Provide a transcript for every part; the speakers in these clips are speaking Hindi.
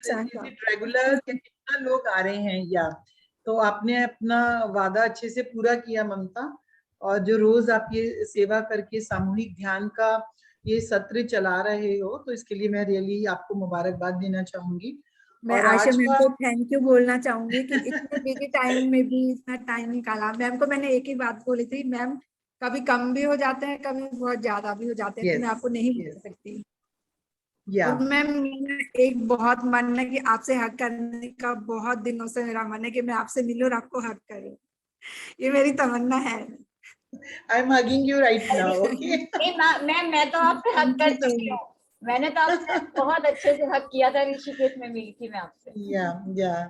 रेगुलर कितना लोग आ रहे हैं या तो आपने अपना वादा अच्छे से पूरा किया ममता। और जो रोज आप ये सेवा करके सामूहिक ध्यान का ये सत्र चला रहे हो तो इसके लिए मैं रियली आपको मुबारकबाद देना चाहूंगी। मैं और आशा आज मैम का को थैंक यू बोलना चाहूंगी कि इतने बिजी टाइम में भी इतना टाइम निकाला। मैम को मैंने एक ही बात बोली थी, मैम कभी कम भी हो जाते हैं, कभी बहुत ज्यादा भी हो जाते हैं, तो मैं यस आपको नहीं यस बोल सकती। या और मैम मेरा एक बहुत मन है कि आपसे हक करने का, बहुत दिनों से मेरा मन है कि मैं आपसे मिलूं और आपको हक करूं। ये मेरी तमन्ना है। I am hugging you right now okay. नहीं मैं तो आपसे हक कर चुकी हूँ। मैंने तो आपसे बहुत अच्छे से हक किया था, ऋषिकेश में मिली थी मैं आपसे। या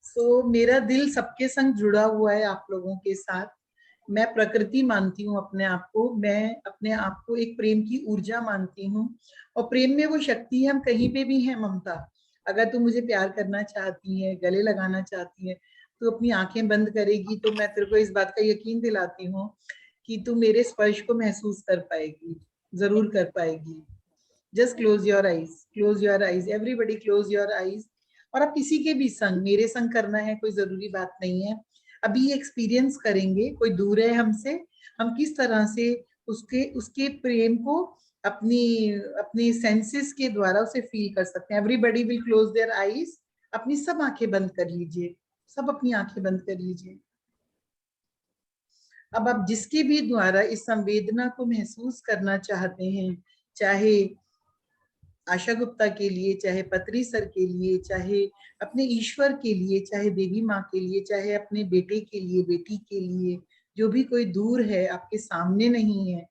सो मेरा दिल सबके संग जुड़ा हुआ है आप लोगों के साथ। मैं प्रकृति मानती हूँ अपने आप को, मैं अपने आप को एक प्रेम की ऊर्जा मानती हूँ। और प्रेम में वो शक्ति है, हम कहीं पे भी हैं ममता। अगर तू मुझे प्यार करना चाहती है, गले लगाना चाहती है, तो अपनी आंखें बंद करेगी तो मैं तेरे को इस बात का यकीन दिलाती हूँ कि तू मेरे स्पर्श को महसूस कर पाएगी, जरूर कर पाएगी। Just close your eyes, close your eyes, everybody close your eyes. और आप किसी के भी संग, मेरे संग करना है कोई जरूरी बात नहीं है। अभी ये एक्सपीरियंस करेंगे, कोई दूर है हमसे, हम किस तरह से उसके उसके प्रेम को अपनी अपनी सेंसेस के द्वारा उसे फील कर सकते हैं। Everybody will close their eyes. अपनी सब आंखें बंद कर लीजिए, सब अपनी आंखें बंद कर लीजिए। अब आप जिसके भी द्वारा इस संवेदना को महसूस करना चाहते हैं, चाहे आशा गुप्ता के लिए, चाहे पत्री सर के लिए, चाहे अपने ईश्वर के लिए, चाहे देवी माँ के लिए, चाहे अपने बेटे के लिए, बेटी के लिए, जो भी कोई दूर है, आपके सामने नहीं है,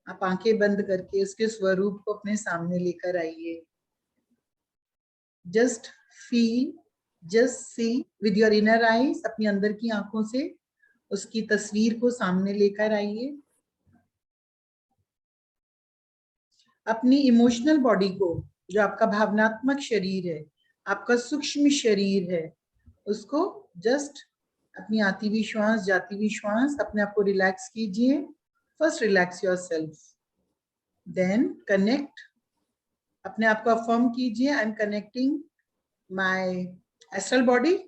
आप आंखें बंद करके उसके स्वरूप को अपने सामने लेकर आइए। Just feel, just see with your inner eyes, अपनी अंदर की आंखों से उसकी तस्वीर को सामने लेकर आइए। अपनी इमोशनल बॉडी को, जो आपका भावनात्मक शरीर है, आपका सूक्ष्म शरीर है, उसको जस्ट अपनी आती हुई श्वास, जाती हुई श्वास, अपने आप को रिलैक्स कीजिए। First relax your self, then connect, अपने आप को अफर्म कीजिए, I am connecting my astral body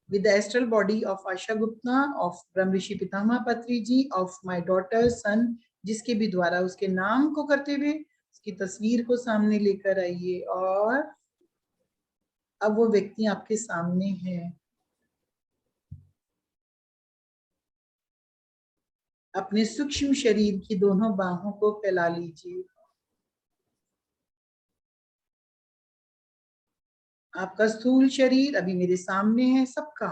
with the astral body of Asha Gupta, of Brahma Rishi Pitama Patri ji, of my daughter, son, जिसके भी द्वारा उसके नाम को करते हुए उसकी तस्वीर को सामने लेकर आइए। और अब वो व्यक्ति आपके सामने है। अपने सूक्ष्म शरीर की दोनों बाहों को फैला लीजिए। आपका स्थूल शरीर अभी मेरे सामने है सबका,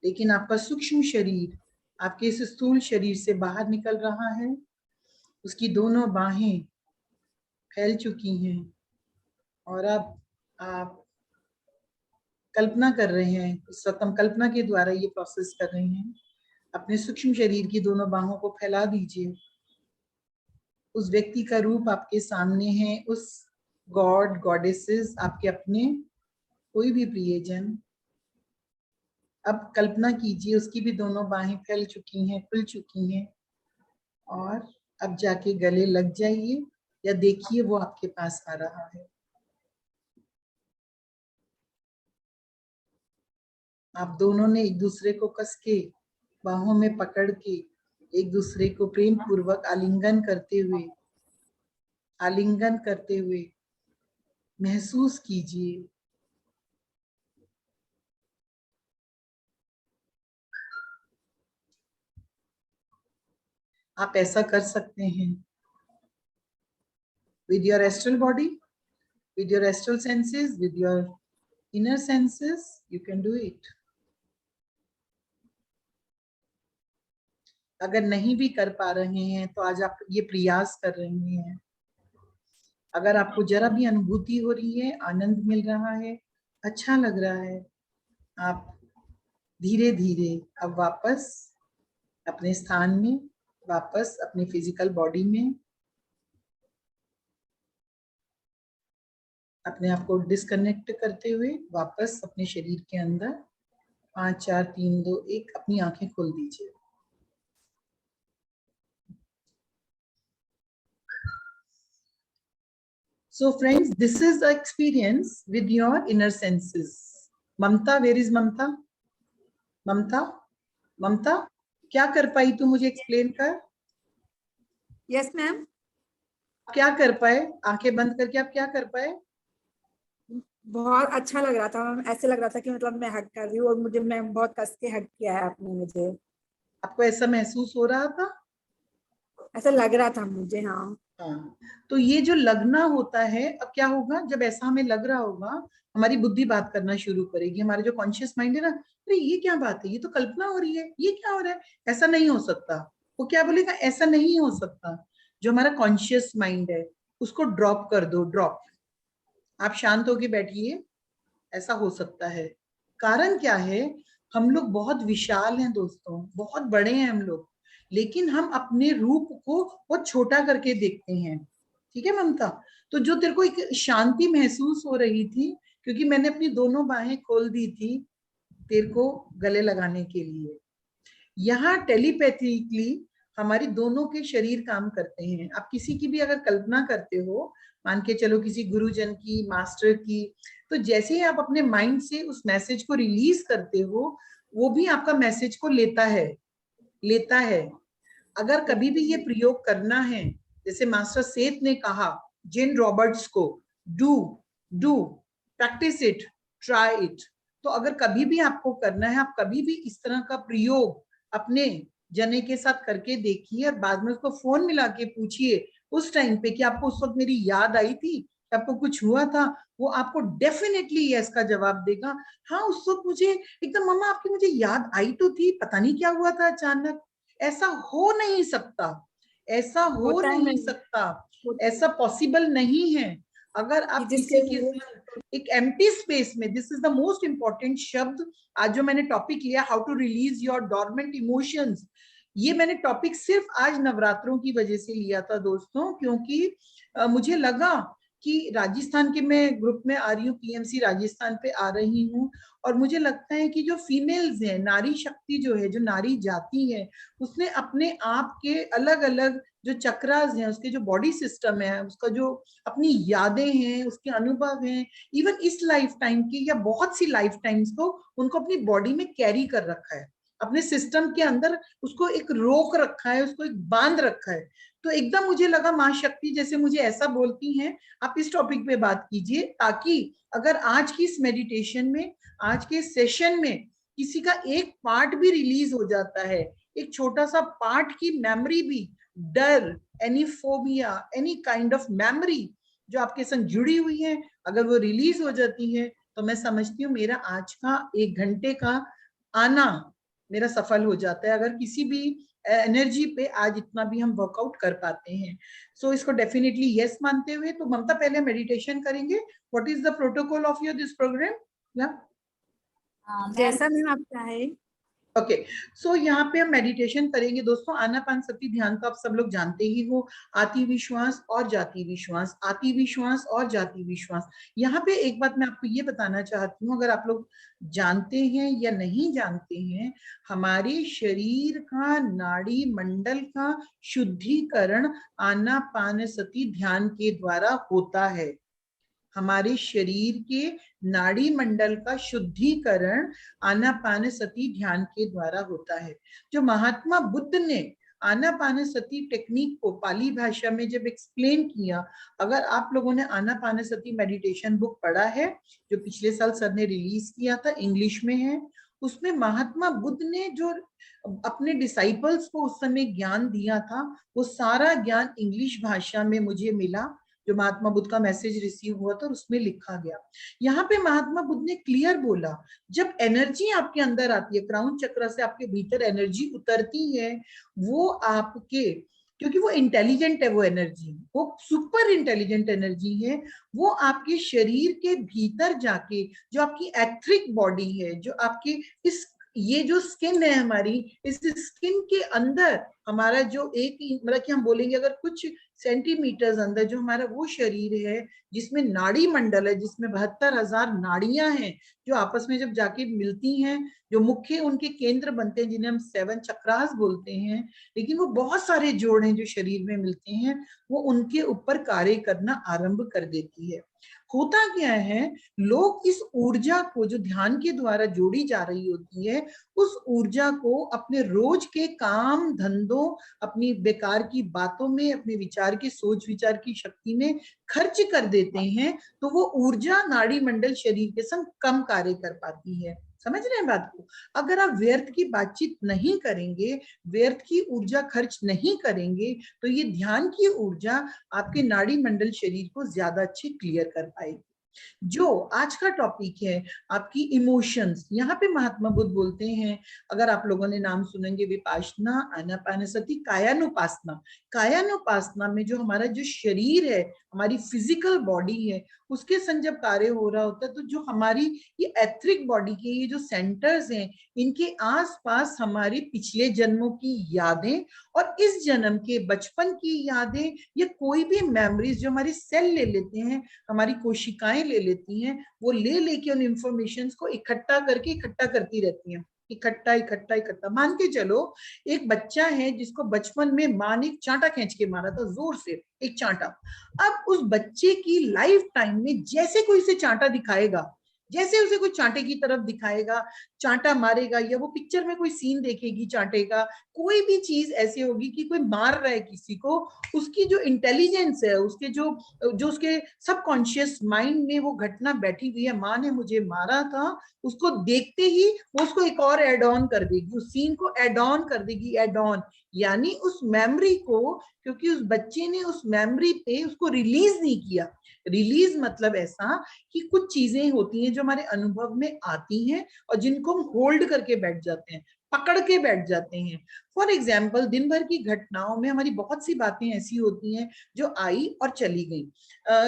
लेकिन आपका सूक्ष्म शरीर आपके इस स्थूल शरीर से बाहर निकल रहा है। उसकी दोनों बाहें फैल चुकी हैं और अब आप कल्पना कर रहे हैं, इस वक्त हम कल्पना के द्वारा ये प्रोसेस कर रहे हैं। अपने सूक्ष्म शरीर की दोनों बाहों को फैला दीजिए। उस व्यक्ति का रूप आपके सामने है, उस गॉड गॉडेसेस, आपके अपने कोई भी प्रियजन। अब कल्पना कीजिए उसकी भी दोनों बाहें फैल चुकी हैं, खुल चुकी हैं। और अब जाके गले लग जाइए या देखिए वो आपके पास आ रहा है। आप दोनों ने एक दूसरे को कस के बाहों में पकड़ के एक दूसरे को प्रेम पूर्वक आलिंगन करते हुए महसूस कीजिए। आप ऐसा कर सकते हैं with your astral body, with your astral senses, with your inner senses, you can do it. अगर नहीं भी कर पा रहे हैं तो आज आप ये प्रयास कर रहे हैं। अगर आपको जरा भी अनुभूति हो रही है, आनंद मिल रहा है, अच्छा लग रहा है, आप धीरे धीरे अब वापस अपने स्थान में, वापस अपनी फिजिकल बॉडी में अपने आप को डिस्कनेक्ट करते हुए वापस अपने शरीर के अंदर 5 4 3 2 1 अपनी आंखें खोल दीजिए। So friends, this is the experience with your inner senses. Mamta, where is Mamta? Mamta, Mamta, क्या कर पाई तू, मुझे एक्सप्लेन कर. Yes ma'am. क्या कर पाए, आंखें बंद करके आप क्या कर पाए? बहुत अच्छा लग रहा था मैम, ऐसे लग रहा था कि मतलब मैं हग कर रही हूँ और मुझे, मैं बहुत कस के हग किया है आपने मुझे. आपको ऐसा महसूस हो रहा था? ऐसा लग रहा था मुझे. हाँ. हाँ, तो ये जो लगना होता है, अब क्या होगा जब ऐसा हमें लग रहा होगा, हमारी बुद्धि बात करना शुरू करेगी, हमारा जो कॉन्शियस माइंड है ना, अरे ये क्या बात है, ये तो कल्पना हो रही है, ये क्या हो रहा है, ऐसा नहीं हो सकता. वो क्या बोलेगा, ऐसा नहीं हो सकता. जो हमारा कॉन्शियस माइंड है उसको ड्रॉप कर दो, ड्रॉप. आप शांत होके बैठिए, ऐसा हो सकता है. कारण क्या है, हम लोग बहुत विशाल हैं दोस्तों, बहुत बड़े हैं हम लोग, लेकिन हम अपने रूप को बहुत छोटा करके देखते हैं. ठीक है ममता? तो जो तेरे को एक शांति महसूस हो रही थी, क्योंकि मैंने अपनी दोनों बाहें खोल दी थी तेरे को गले लगाने के लिए. यहाँ टेलीपैथिकली हमारी दोनों के शरीर काम करते हैं. आप किसी की भी अगर कल्पना करते हो, मान के चलो किसी गुरुजन की, मास्टर की, तो जैसे ही आप अपने माइंड से उस मैसेज को रिलीज करते हो, वो भी आपका मैसेज को लेता है, लेता है. अगर कभी भी ये प्रयोग करना है, जैसे मास्टर सेठ ने कहा जेन रॉबर्ट्स को, do do practice it, try it. तो अगर कभी भी आपको करना है, आप कभी भी इस तरह का प्रयोग अपने जने के साथ करके देखिए और बाद में उसको फोन मिला के पूछिए उस टाइम पे कि आपको उस वक्त मेरी याद आई थी, आपको कुछ हुआ था. वो आपको डेफिनेटली यस का जवाब देगा. हाँ, उस वक्त मुझे एकदम मम्मा आपकी मुझे याद आई तो थी, पता नहीं क्या हुआ था अचानक. ऐसा हो नहीं सकता, ऐसा हो नहीं सकता, ऐसा पॉसिबल नहीं है. अगर आप किसी के साथ एक एम्प्टी स्पेस में, this is the most important शब्द आज जो मैंने टॉपिक लिया, how to release your dormant emotions. ये मैंने टॉपिक सिर्फ आज नवरात्रों की वजह से लिया था दोस्तों, क्योंकि मुझे लगा कि राजस्थान के, मैं ग्रुप में आ रही हूँ, पीएमसी राजस्थान पे आ रही हूँ, और मुझे लगता है कि जो फीमेल्स हैं, नारी शक्ति जो है, जो नारी जाति है, उसने अपने आप के अलग अलग जो चक्रास हैं, उसके जो बॉडी सिस्टम है, उसका जो अपनी यादें हैं, उसके अनुभव हैं, इवन इस लाइफ टाइम की या बहुत सी लाइफ टाइम्स को उनको अपनी बॉडी में कैरी कर रखा है, अपने सिस्टम के अंदर उसको एक रोक रखा है, उसको एक बांध रखा है. तो एकदम मुझे लगा माँ शक्ति जैसे मुझे ऐसा बोलती हैं, आप इस टॉपिक पे बात कीजिए, ताकि अगर आज की इस मेडिटेशन में, आज के सेशन में किसी का एक पार्ट भी रिलीज हो जाता है, एक छोटा सा पार्ट की मेमोरी भी, डर, any phobia, any kind of memory जो आपके संग जुड़ी हुई है, अगर वो रिलीज हो जाती है, तो मैं समझती हूँ मेरा आज का 1 घंटे का आना मेरा सफल हो जाता है. अगर किसी भी एनर्जी पे आज इतना भी हम वर्कआउट कर पाते हैं, सो इसको डेफिनेटली यस मानते हुए, तो ममता पहले मेडिटेशन करेंगे. What is the protocol of your this program? जैसा मैम आप चाहे. ओके, सो यहाँ पे हम मेडिटेशन करेंगे दोस्तों. आनापानसती ध्यान तो आप सब लोग जानते ही हो, आती विश्वास और जाती विश्वास, आती विश्वास और जाती विश्वास. यहाँ पे एक बात मैं आपको ये बताना चाहती हूँ, अगर आप लोग जानते हैं या नहीं जानते हैं, हमारे शरीर का नाड़ी मंडल का शुद्धिकरण आनापानसती ध्यान के द्वारा होता है. हमारे शरीर के नाड़ी मंडल का शुद्धिकरण आनापानसती ध्यान के द्वारा होता है. जो महात्मा बुद्ध ने आनापानसती टेक्निक को पाली भाषा में जब एक्सप्लेन किया, अगर आप लोगों ने आनापानसती मेडिटेशन बुक पढ़ा है जो पिछले साल सर ने रिलीज किया था, इंग्लिश में है, उसमें महात्मा बुद्ध ने जो अपने डिसाइपल्स को उस समय ज्ञान दिया था, वो सारा ज्ञान इंग्लिश भाषा में मुझे मिला, जो महात्मा बुद्ध का मैसेज रिसीव हुआ था उसमें लिखा गया. यहाँ पे महात्मा बुद्ध ने क्लियर बोला, जब एनर्जी आपके अंदर आती है, क्राउन चक्र से आपके भीतर एनर्जी उतरती है, वो आपके, क्योंकि वो इंटेलिजेंट है, वो एनर्जी, वो सुपर इंटेलिजेंट एनर्जी है, वो आपके शरीर के भीतर जाके, जो आपकी एथरिक बॉडी है, जो आपके इस, ये जो स्किन है हमारी, इस स्किन के अंदर हमारा जो एक, मतलब कि हम बोलेंगे अगर कुछ सेंटीमीटर्स अंदर जो हमारा वो शरीर है जिसमें नाड़ी मंडल है, जिसमें 72,000 नाड़ियां हैं जो आपस में जब जाके मिलती हैं, जो मुख्य उनके केंद्र बनते हैं जिन्हें हम 7 चक्रास बोलते हैं, लेकिन वो बहुत सारे जोड़ हैं जो शरीर में मिलते हैं, वो उनके ऊपर कार्य करना आरंभ कर देती है। होता क्या है, लोग इस ऊर्जा को जो ध्यान के द्वारा जोड़ी जा रही होती है, उस ऊर्जा को अपने रोज के काम धंधों, अपनी बेकार की बातों में, अपने विचार की सोच विचार की शक्ति में खर्च कर देते हैं, तो वो ऊर्जा नाड़ी मंडल शरीर के संग कम कार्य कर पाती है। समझ रहे हैं बात को? अगर आप व्यर्थ की बातचीत नहीं करेंगे, व्यर्थ की ऊर्जा खर्च नहीं करेंगे, तो ये ध्यान की ऊर्जा आपके नाड़ी मंडल शरीर को ज्यादा अच्छे क्लियर कर पाएगी। जो आज का टॉपिक है आपकी इमोशंस, यहाँ पे महात्मा बुद्ध बोलते हैं, अगर आप लोगों ने नाम सुनेंगे विपासना, आनापानसति, कायानुपासना। कायानुपासना में जो हमारा जो शरीर है, हमारी फिजिकल बॉडी है, उसके संग जब कार्य हो रहा होता है, तो जो हमारी ये एथरिक बॉडी के ये जो सेंटर्स हैं, इनके आसपास हमारे पिछले जन्मों की यादें और इस जन्म के बचपन की यादें या कोई भी मेमोरीज जो हमारी सेल ले लेते हैं, हमारी कोशिकाएं ले लेती हैं, वो ले लेके उन इंफॉर्मेशन को इकट्ठा करके इकट्ठा करती रहती हैं, इकट्ठा इकट्ठा इकट्ठा। मान के चलो एक बच्चा है जिसको बचपन में माँ ने चांटा खींच के मारा था, जोर से एक चांटा। अब उस बच्चे की लाइफ टाइम में जैसे कोई से चांटा दिखाएगा, जैसे उसे कोई चांटे की तरफ दिखाएगा, चांटा मारेगा, या वो पिक्चर में कोई सीन देखेगी चांटे का, कोई भी चीज ऐसी होगी कि कोई मार रहा है किसी को, उसकी जो इंटेलिजेंस है, उसके जो उसके सबकॉन्शियस माइंड में वो घटना बैठी हुई है, माँ ने मुझे मारा था, उसको देखते ही वो उसको एक और एड ऑन कर देगी, उस सीन को एड ऑन कर देगी, एड ऑन, यानी उस मेमोरी को, क्योंकि उस बच्चे ने उस मेमोरी पे उसको रिलीज नहीं किया। रिलीज मतलब ऐसा कि कुछ चीजें होती हैं जो हमारे अनुभव में आती हैं और जिनको हम होल्ड करके बैठ जाते हैं, पकड़ के बैठ जाते हैं। फॉर एग्जाम्पल, दिन भर की घटनाओं में हमारी बहुत सी बातें ऐसी होती हैं जो आई और चली गई।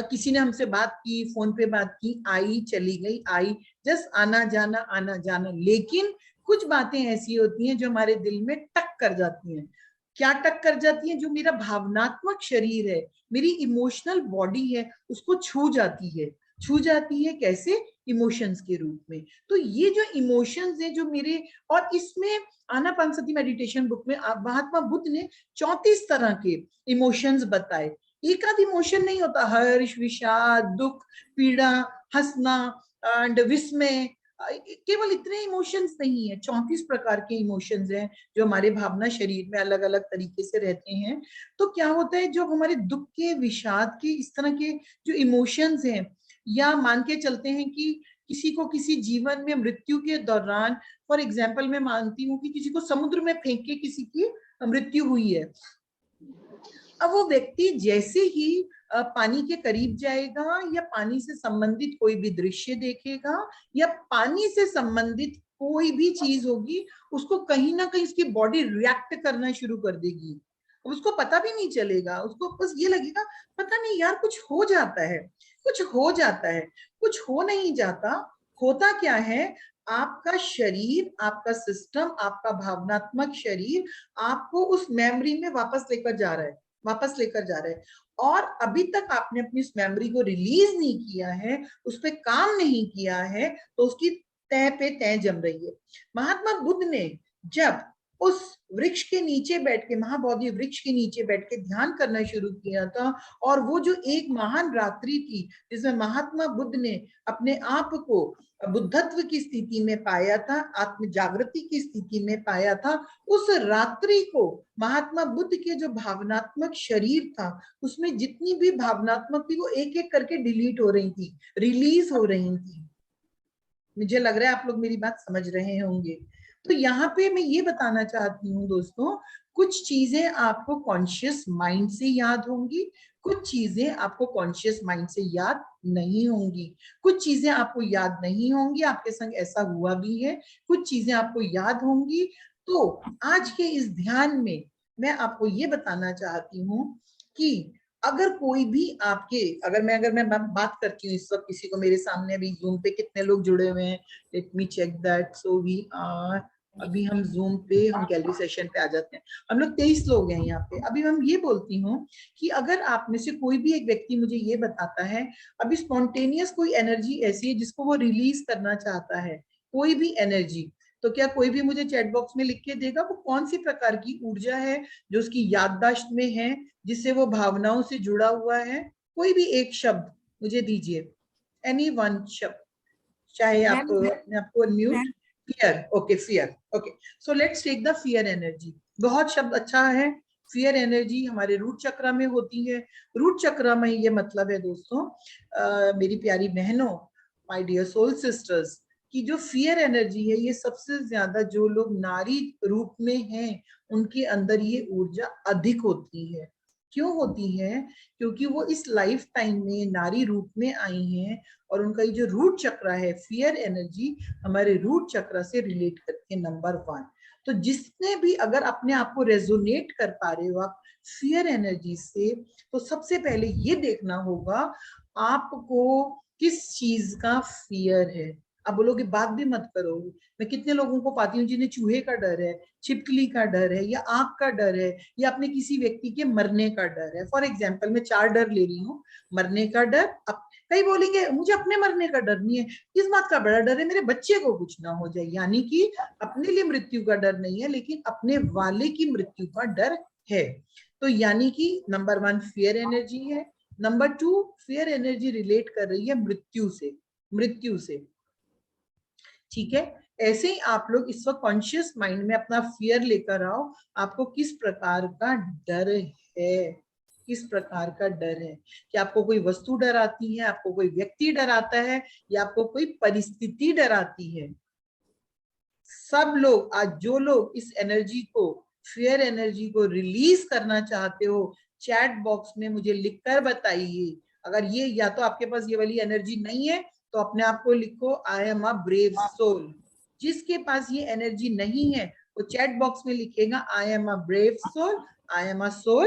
किसी ने हमसे बात की, फोन पे बात की, आई चली गई, आई जस्ट आना जाना, लेकिन कुछ बातें ऐसी होती हैं जो हमारे दिल में टक कर जाती हैं। क्या टक कर जाती है? जो मेरा भावनात्मक शरीर है, मेरी इमोशनल बॉडी है, उसको छू जाती है। छू जाती है कैसे? इमोशंस के रूप में। तो ये जो इमोशंस है जो मेरे, और इसमें आनापानसति मेडिटेशन बुक में महात्मा बुद्ध ने 34 तरह के इमोशंस बताए। एक आध इमोशन नहीं होता, हर्ष, विषाद, दुख, पीड़ा, हंसना एंड विस्मय, केवल इतने इमोशंस नहीं है, 34 प्रकार के इमोशंस हैं जो हमारे भावना शरीर में अलग अलग तरीके से रहते हैं। तो क्या होता है, जो हमारे दुख के, विषाद के, इस तरह के जो इमोशंस हैं, या मान के चलते हैं कि किसी को किसी जीवन में मृत्यु के दौरान, फॉर एग्जाम्पल मैं मानती हूँ कि किसी को समुद्र में फेंक के किसी की मृत्यु हुई है, अब वो व्यक्ति जैसे ही पानी के करीब जाएगा या पानी से संबंधित कोई भी दृश्य देखेगा या पानी से संबंधित कोई भी चीज होगी, उसको कहीं ना कहीं उसकी बॉडी रिएक्ट करना शुरू कर देगी। उसको पता भी नहीं चलेगा, उसको बस ये लगेगा पता नहीं यार कुछ हो जाता है, कुछ हो जाता है, कुछ हो नहीं जाता। होता क्या है, आपका शरीर, आपका सिस्टम, आपका भावनात्मक शरीर आपको उस मेमोरी में वापस लेकर जा रहा है, वापस लेकर जा रहे हैं, और अभी तक आपने अपनी उस मेमोरी को रिलीज नहीं किया है, उस पर काम नहीं किया है, तो उसकी तह पे तह जम रही है। महात्मा बुद्ध ने जब उस वृक्ष के नीचे बैठ के, महाबोधि वृक्ष के नीचे बैठ के ध्यान करना शुरू किया था, और वो जो एक महान रात्रि थी जिसमें महात्मा बुद्ध ने अपने आप को बुद्धत्व की स्थिति में पाया था, आत्म जागृति की स्थिति में पाया था, उस रात्रि को महात्मा बुद्ध के जो भावनात्मक शरीर था, उसमें जितनी भी भावनात्मक थी वो एक एक करके डिलीट हो रही थी, रिलीज हो रही थी। मुझे लग रहा है आप लोग मेरी बात समझ रहे होंगे। तो यहाँ पे मैं ये बताना चाहती हूँ दोस्तों, कुछ चीजें आपको कॉन्शियस माइंड से याद होंगी, कुछ चीजें आपको कॉन्शियस माइंड से याद नहीं होंगी, कुछ चीजें आपको याद नहीं होंगी, आपके संग ऐसा हुआ भी है, कुछ चीजें आपको याद होंगी। तो आज के इस ध्यान में मैं आपको ये बताना चाहती हूँ कि अगर कोई भी आपके, अगर मैं बात करती हूँ इस वक्त किसी को, मेरे सामने अभी जूम पे कितने लोग जुड़े हुए हैं, let me check that, so we are अभी हम जूम पे, हम गैलरी सेशन पे आ जाते हैं। हम लोग 23 लोग हैं यहाँ पे। अभी हम ये बोलती हूँ कि अगर आप में से कोई भी एक व्यक्ति मुझे ये बताता है अभी स्पॉन्टेनियस कोई एनर्जी ऐसी है जिसको वो रिलीज करना चाहता है, कोई भी एनर्जी, तो क्या कोई भी मुझे चैट बॉक्स में लिख के देगा वो कौन सी प्रकार की ऊर्जा है जो उसकी याददाश्त में है, जिससे वो भावनाओं से जुड़ा हुआ है? कोई भी एक शब्द मुझे दीजिए, एनी वन शब्द, चाहे आप अपने आप को unmute. Fear, okay, fear, okay. So let's take the fear energy. बहुत शब्द अच्छा है। फियर एनर्जी हमारे रूट चक्र में होती है। रूट चक्र में ये मतलब है दोस्तों, मेरी प्यारी बहनों, माय डियर सोल सिस्टर्स, कि जो फियर एनर्जी है ये सबसे ज्यादा जो लोग नारी रूप में हैं उनके अंदर ये ऊर्जा अधिक होती है। क्यों होती है? क्योंकि वो इस लाइफ टाइम में नारी रूप में आई हैं और उनका ये जो रूट चक्र है, फियर एनर्जी हमारे रूट चक्र से रिलेट करती है, नंबर 1। तो जिसने भी अगर अपने आप को रेजोनेट कर पा रहे हो आप फियर एनर्जी से, तो सबसे पहले ये देखना होगा आपको किस चीज का फियर है। अब बोलोगे बात भी मत करो, मैं कितने लोगों को पाती हूँ जिन्हें चूहे का डर है, छिपकली का डर है, या आग का डर है, या अपने किसी व्यक्ति के मरने का डर है। फॉर एग्जाम्पल मैं 4 डर ले रही हूँ। मरने का डर, कई बोलेंगे मुझे अपने मरने का डर नहीं है, किस बात का बड़ा डर है? मेरे बच्चे को कुछ ना हो जाए। यानी कि अपने लिए मृत्यु का डर नहीं है, लेकिन अपने वाले की मृत्यु का डर है। तो यानी कि नंबर 1 फियर एनर्जी है। नंबर 2 फियर एनर्जी रिलेट कर रही है मृत्यु से, मृत्यु से। ठीक है, ऐसे ही आप लोग इस वक्त कॉन्शियस माइंड में अपना फियर लेकर आओ, आपको किस प्रकार का डर है, किस प्रकार का डर है। कि आपको कोई वस्तु डराती है, आपको कोई व्यक्ति डराता है, या आपको कोई परिस्थिति डराती है? सब लोग, आज जो लोग इस एनर्जी को, फियर एनर्जी को रिलीज करना चाहते हो, चैट बॉक्स में मुझे लिखकर बताइए। अगर ये, या तो आपके पास ये वाली एनर्जी नहीं है तो अपने आप को लिखो I am a brave soul. जिसके पास ये एनर्जी नहीं है वो चैट बॉक्स में लिखेगा I am a brave soul, I am a soul.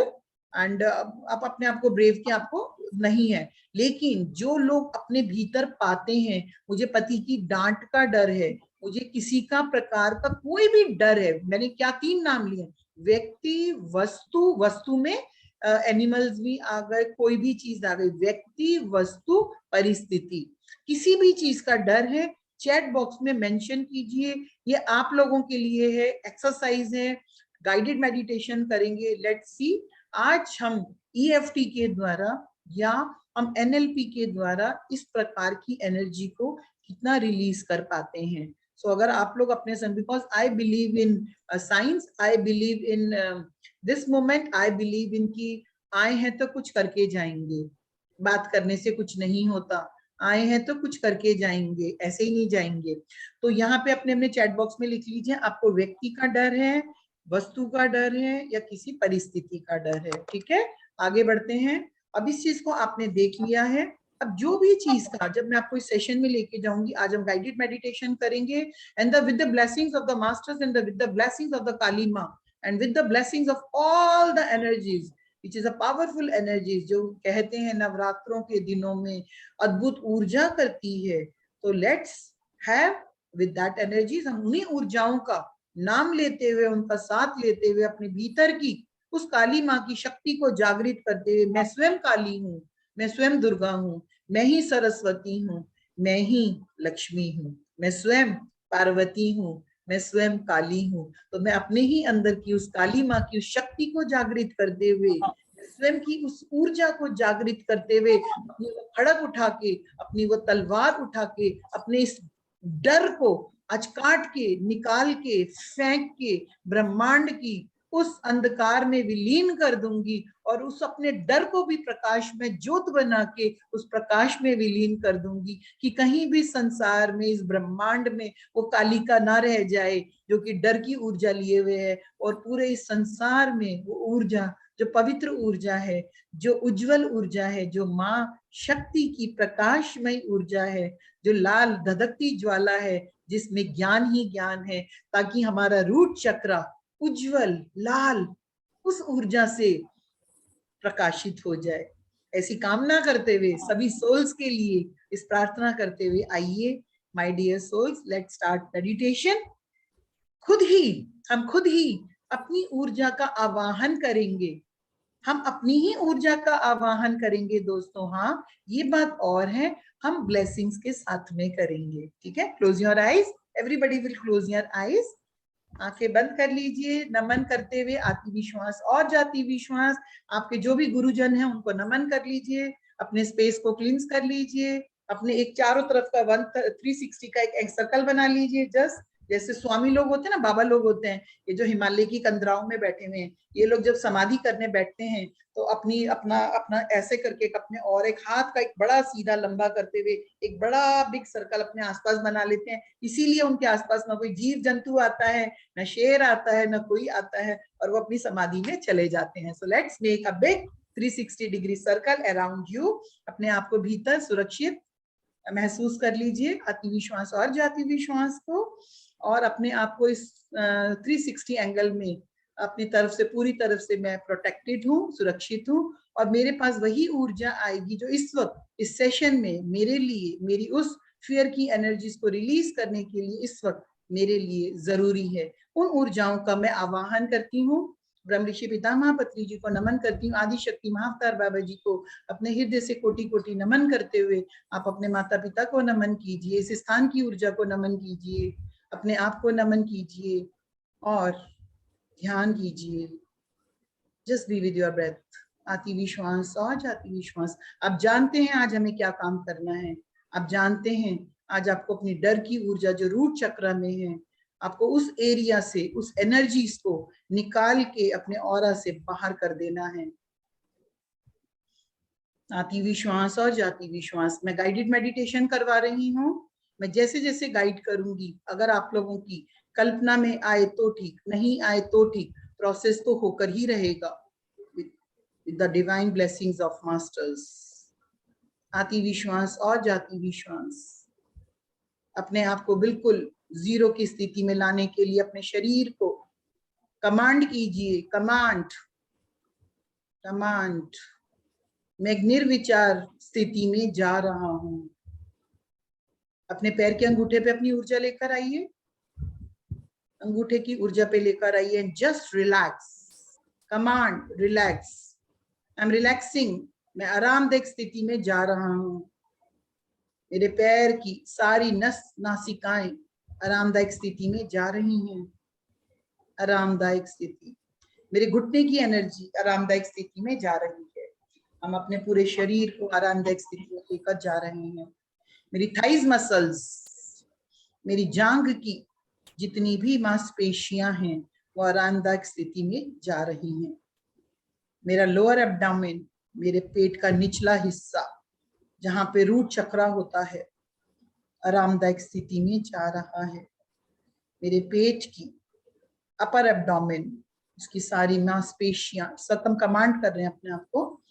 And आप अपने आप को ब्रेव के आपको नहीं है। लेकिन जो लोग अपने भीतर पाते हैं मुझे पति की डांट का डर है, मुझे किसी का प्रकार का कोई भी डर है, मैंने क्या 3 नाम लिए, व्यक्ति, वस्तु, वस्तु में एनिमल्स भी आ गए, कोई भी चीज आ गई, व्यक्ति, वस्तु, परिस्थिति, किसी भी चीज का डर है, चैट बॉक्स में मेंशन कीजिए। ये आप लोगों के लिए है, एक्सरसाइज है, गाइडेड मेडिटेशन करेंगे। लेट्स सी आज हम EFT के द्वारा या हम NLP के द्वारा इस प्रकार की एनर्जी को कितना रिलीज कर पाते हैं। सो अगर आप लोग अपने son, because I believe in science, I believe in this moment, I believe in कि आए हैं तो कुछ करके जाएंगे, बात करने से कुछ नहीं होता, आए हैं तो कुछ करके जाएंगे, ऐसे ही नहीं जाएंगे। तो यहाँ पे अपने अपने चैट बॉक्स में लिख लीजिए आपको व्यक्ति का डर है, वस्तु का डर है, या किसी परिस्थिति का डर है। ठीक है, आगे बढ़ते हैं। अब इस चीज को आपने देख लिया है। अब जो भी चीज का, जब मैं आपको इस सेशन में लेके जाऊंगी, आज हम गाइडेड मेडिटेशन करेंगे, and with the blessings of the masters and with the blessings of the Kali Maa and with the blessings of all the energies which is a powerful energies, जो कहते हैं नवरात्रों के दिनों में अद्भुत ऊर्जा करती है। तो let's have with that energies, हम उन्हीं ऊर्जाओं का नाम लेते हुए, उनका साथ लेते हुए, अपने भीतर की उस काली माँ की शक्ति को जागृत करते हुए, मैं स्वयं काली हूँ, मैं स्वयं दुर्गा हूँ, मैं ही सरस्वती हूँ, मैं ही लक्ष्मी हूँ, मैं स्वयं पार्वती हूँ, मैं स्वयं काली हूँ। तो मैं अपने ही अंदर की उस काली माँ की उस शक्ति को जागृत करते हुए, स्वयं की उस ऊर्जा को जागृत करते हुए, अपनी वो खड़ग उठा के, अपनी वो तलवार उठा के, अपने इस डर को आज काट के, निकाल के, फेंक के ब्रह्मांड की उस अंधकार में विलीन कर दूंगी, और उस अपने डर को भी प्रकाश में ज्योत बना के उस प्रकाश में विलीन कर दूंगी, कि कहीं भी संसार में, इस ब्रह्मांड में वो कालिका ना रह जाए जो कि डर की ऊर्जा लिए हुए है, और पूरे इस संसार में वो ऊर्जा जो पवित्र ऊर्जा है, जो उज्जवल ऊर्जा है, जो माँ शक्ति की प्रकाशमय ऊर्जा है, जो लाल धधकती ज्वाला है, जिसमें ज्ञान ही ज्ञान है, ताकि हमारा रूट चक्र उज्जवल लाल उस ऊर्जा से प्रकाशित हो जाए। ऐसी कामना करते हुए, सभी सोल्स के लिए इस प्रार्थना करते हुए, आइए my dear souls, let's start meditation. हम खुद ही अपनी ऊर्जा का आवाहन करेंगे, हम अपनी ही ऊर्जा का आवाहन करेंगे दोस्तों। हाँ, ये बात और है, हम ब्लेसिंग्स के साथ में करेंगे। ठीक है, close your eyes, everybody will close your eyes. आंखें बंद कर लीजिए, नमन करते हुए आती विश्वास और जाती विश्वास। आपके जो भी गुरुजन हैं उनको नमन कर लीजिए, अपने स्पेस को क्लींस कर लीजिए, अपने एक चारों तरफ का 360 का एक सर्कल बना लीजिए। जस्ट जैसे स्वामी लोग होते हैं ना, बाबा लोग होते हैं, ये जो हिमालय की कंदराओं में बैठे हुए हैं, ये लोग जब समाधि करने बैठते हैं तो अपनी अपना अपना ऐसे करके अपने और एक हाथ का एक बड़ा सीधा लंबा करते हुए एक बड़ा बिग सर्कल अपने आसपास बना लेते हैं। इसीलिए उनके आसपास ना कोई जीव जंतु आता है, न शेर आता है, न कोई आता है, और वो अपनी समाधि में चले जाते हैं। So let's make a big 360 degree circle around you. अपने आप को भीतर सुरक्षित महसूस कर लीजिए, अति विश्वास और जाति विश्वास को, और अपने आप को इस 360 एंगल में अपनी तरफ से पूरी तरफ से मैं प्रोटेक्टेड हूँ, सुरक्षित हूँ, और मेरे पास वही ऊर्जा आएगी जो इस वक्त इस सेशन में मेरे लिए, मेरी उस फियर की एनर्जीज को रिलीज करने के लिए इस वक्त मेरे लिए जरूरी है। उन ऊर्जाओं का मैं आवाहन करती हूँ। ब्रह्म ऋषि पितामह पत्री जी को नमन करती हूँ, आदि शक्ति महाअवतार बाबा जी को अपने हृदय से कोटि कोटि नमन करते हुए आप अपने माता पिता को नमन कीजिए, इस स्थान की ऊर्जा को नमन कीजिए, अपने आप को नमन कीजिए और ध्यान कीजिए। Just be with your breath. आती विश्वास और जाती विश्वास। आप जानते हैं आज हमें क्या काम करना है, आप जानते हैं आज आपको अपनी डर की ऊर्जा जो रूट चक्र में है, आपको उस एरिया से उस एनर्जीज को निकाल के अपने ऑरा से बाहर कर देना है। आती विश्वास और जाती विश्वास। मैं गाइडेड मेडिटेशन करवा रही हूँ, मैं जैसे जैसे गाइड करूंगी, अगर आप लोगों की कल्पना में आए तो ठीक, नहीं आए तो ठीक, प्रोसेस तो होकर ही रहेगा with the divine blessings of masters। आती विश्वास और जाती विश्वास। अपने आप को बिल्कुल जीरो की स्थिति में लाने के लिए अपने शरीर को कमांड कीजिए, कमांड कमांड। मैं एक निर्विचार स्थिति में जा रहा हूं। अपने पैर के अंगूठे पे अपनी ऊर्जा लेकर आइए, अंगूठे की ऊर्जा पे लेकर आइए, just relax. Command relax, I am relaxing. मैं आरामदायक स्थिति में जा रहा हूं। मेरे पैर की सारी नस नासिकाएं आरामदायक स्थिति में जा रही हैं, आरामदायक स्थिति। मेरे घुटने की एनर्जी आरामदायक स्थिति में जा रही है। हम अपने पूरे शरीर को आरामदायक स्थिति में लेकर जा रहे हैं। मेरी थाइज मसल्स, मेरी जांघ की जितनी भी मांसपेशियां हैं वो आरामदायक स्थिति में जा रही हैं। मेरा लोअर एब्डोमेन, मेरे पेट का निचला हिस्सा जहां पे रूट चक्र होता है, आरामदायक स्थिति में जा रहा है। मेरे पेट की अपर एब्डोमेन, उसकी सारी मांसपेशियां, सब हम कमांड कर रहे हैं अपने आप को,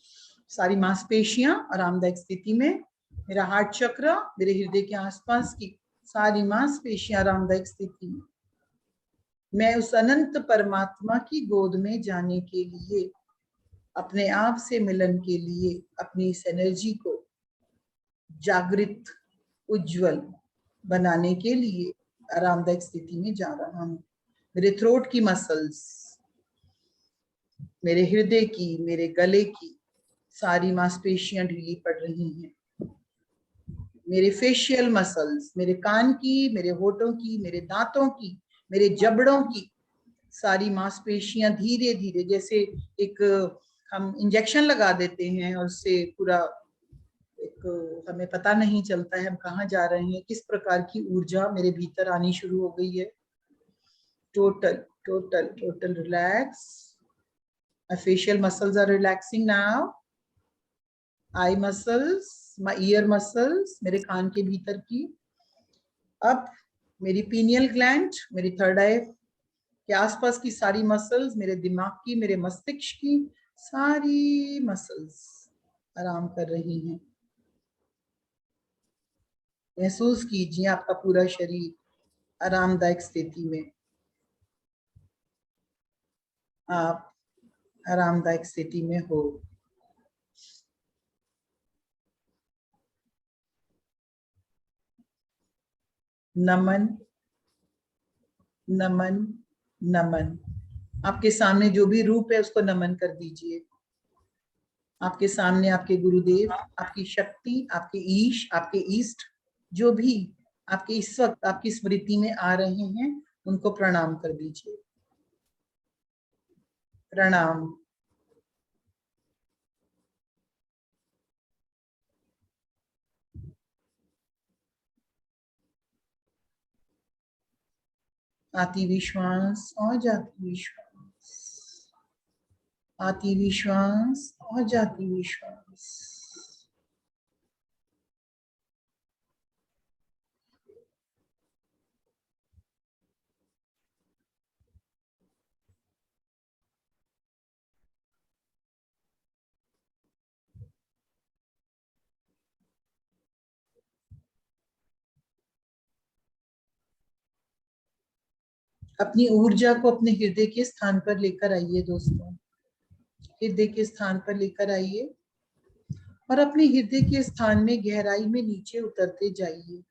सारी मांसपेशियां आरामदायक स्थिति में। मेरा हार्ट चक्र, मेरे हृदय के आसपास की सारी मांसपेशियां आरामदायक स्थिति में। मैं उस अनंत परमात्मा की गोद में जाने के लिए, अपने आप से मिलन के लिए, अपनी इस एनर्जी को जागृत उज्जवल बनाने के लिए आरामदायक स्थिति में जा रहा हूं। मेरे थ्रोट की मसल्स, मेरे हृदय की, मेरे गले की सारी मांसपेशियां ढीली पड़ रही हैं। मेरे फेशियल मसल्स, मेरे कान की, मेरे होठों की, मेरे दांतों की, मेरे जबड़ों की सारी मांसपेशियां धीरे धीरे, जैसे एक हम इंजेक्शन लगा देते हैं और उससे पूरा एक हमें पता नहीं चलता है हम कहाँ जा रहे हैं, किस प्रकार की ऊर्जा मेरे भीतर आनी शुरू हो गई है। Total total total relax. My facial muscles are relaxing now. Eye muscles, my ear muscles, मेरे कान के भीतर की। अब मेरी pineal gland, मेरी थर्ड आई के आसपास की सारी मसल्स, मेरे दिमाग की, मेरे मस्तिष्क की सारी मसल्स आराम कर रही हैं। महसूस कीजिए आपका पूरा शरीर आरामदायक स्थिति में। आप आरामदायक स्थिति में हो। नमन, नमन, नमन। आपके सामने जो भी रूप है उसको नमन कर दीजिए। आपके सामने आपके गुरुदेव, आपकी शक्ति, आपके ईश, आपके ईस्ट, जो भी आपके इस वक्त आपकी स्मृति में आ रहे हैं उनको प्रणाम कर दीजिए। प्रणाम। आती विश्वास और जाती विश्वास, आती विश्वास और जाती विश्वास। अपनी ऊर्जा को अपने हृदय के स्थान पर लेकर आइए दोस्तों। हृदय के स्थान पर लेकर आइए और अपने हृदय के स्थान में गहराई में नीचे उतरते जाइए।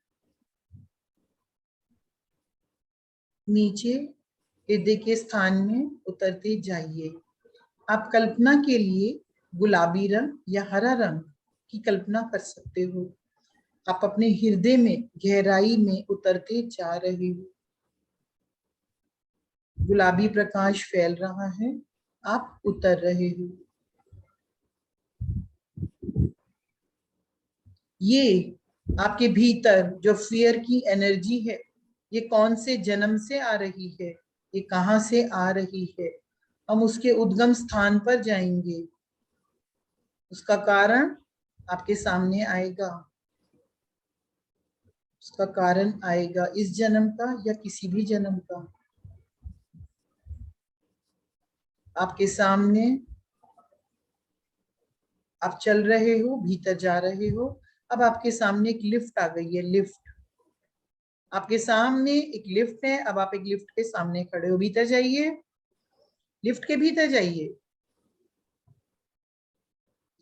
नीचे हृदय के स्थान में उतरते जाइए। आप कल्पना के लिए गुलाबी रंग या हरा रंग की कल्पना कर सकते हो। आप अपने हृदय में गहराई में उतरते जा रहे हो। गुलाबी प्रकाश फैल रहा है, आप उतर रहे हो। ये आपके भीतर जो फियर की एनर्जी है, ये कौन से जन्म से आ रही है, ये कहां से आ रही है, हम उसके उद्गम स्थान पर जाएंगे। उसका कारण आपके सामने आएगा। उसका कारण आएगा इस जन्म का या किसी भी जन्म का। आपके सामने आप चल रहे हो, भीतर जा रहे हो। अब आपके सामने एक लिफ्ट आ गई है। लिफ्ट आपके सामने एक लिफ्ट है। अब आप एक लिफ्ट के सामने खड़े हो। भीतर जाइए, लिफ्ट के भीतर जाइए।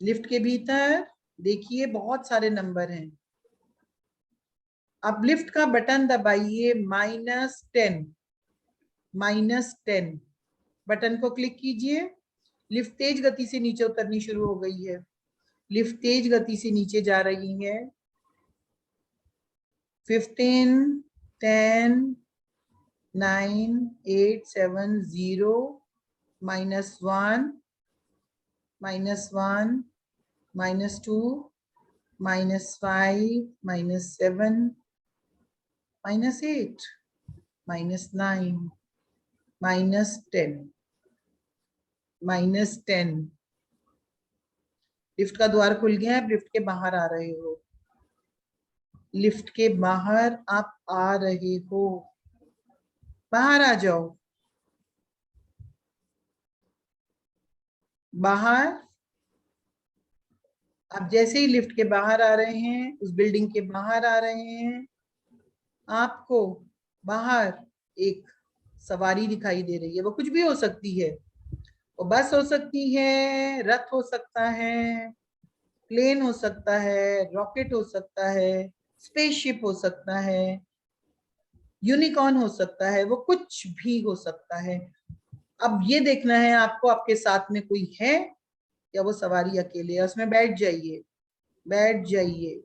लिफ्ट के भीतर देखिए बहुत सारे नंबर हैं। आप लिफ्ट का बटन दबाइए, -10, -10 बटन को क्लिक कीजिए। लिफ्ट तेज गति से नीचे उतरनी शुरू हो गई है। लिफ्ट तेज गति से नीचे जा रही है। 15, 10, 9, 8, 7, 0, -1, -1, -2, -5, -7, -8, -9, -10, -10। लिफ्ट का द्वार खुल गया है। लिफ्ट के बाहर आ रहे हो। लिफ्ट के बाहर आप आ रहे हो। बाहर आ जाओ। बाहर आप जैसे ही लिफ्ट के बाहर आ रहे हैं, उस बिल्डिंग के बाहर आ रहे हैं, आपको बाहर एक सवारी दिखाई दे रही है। वो कुछ भी हो सकती है। वो बस हो सकती है, रथ हो सकता है, प्लेन हो सकता है, रॉकेट हो सकता है, स्पेसशिप हो सकता है, यूनिकॉर्न हो सकता है, वो कुछ भी हो सकता है। अब ये देखना है आपको, आपके साथ में कोई है या वो सवारी अकेले है। उसमें बैठ जाइए, बैठ जाइए।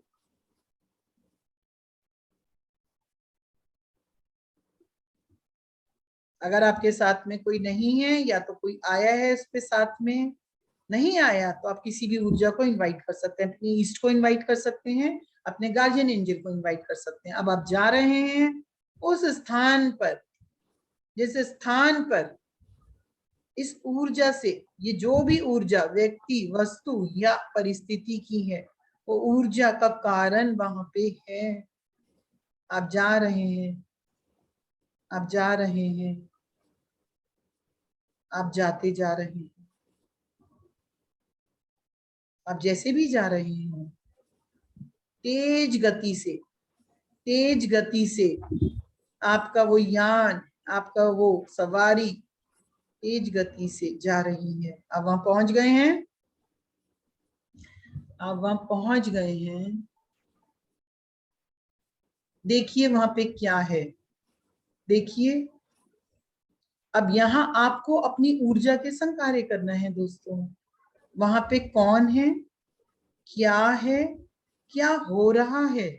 अगर आपके साथ में कोई नहीं है या तो कोई आया है इस पे साथ में, नहीं आया तो आप किसी भी ऊर्जा को इनवाइट कर सकते हैं। अपनी ईस्ट को इनवाइट कर सकते हैं, अपने गार्जियन एंजल को इनवाइट कर सकते हैं। अब आप जा रहे हैं उस स्थान पर, जिस स्थान पर इस ऊर्जा से, ये जो भी ऊर्जा व्यक्ति, वस्तु या परिस्थिति की है, वो ऊर्जा का कारण वहां पे है। आप जा रहे हैं, आप जा रहे हैं, आप जाते जा रहे हैं। आप जैसे भी जा रहे हैं, तेज गति से, तेज गति से आपका वो यान, आपका वो सवारी तेज गति से जा रही है। अब वहां पहुंच गए हैं, आप वहां पहुंच गए हैं। देखिए वहां पे क्या है, देखिए अब यहाँ आपको अपनी ऊर्जा के संग कार्य करना है दोस्तों। वहां पे कौन है, क्या हो रहा है,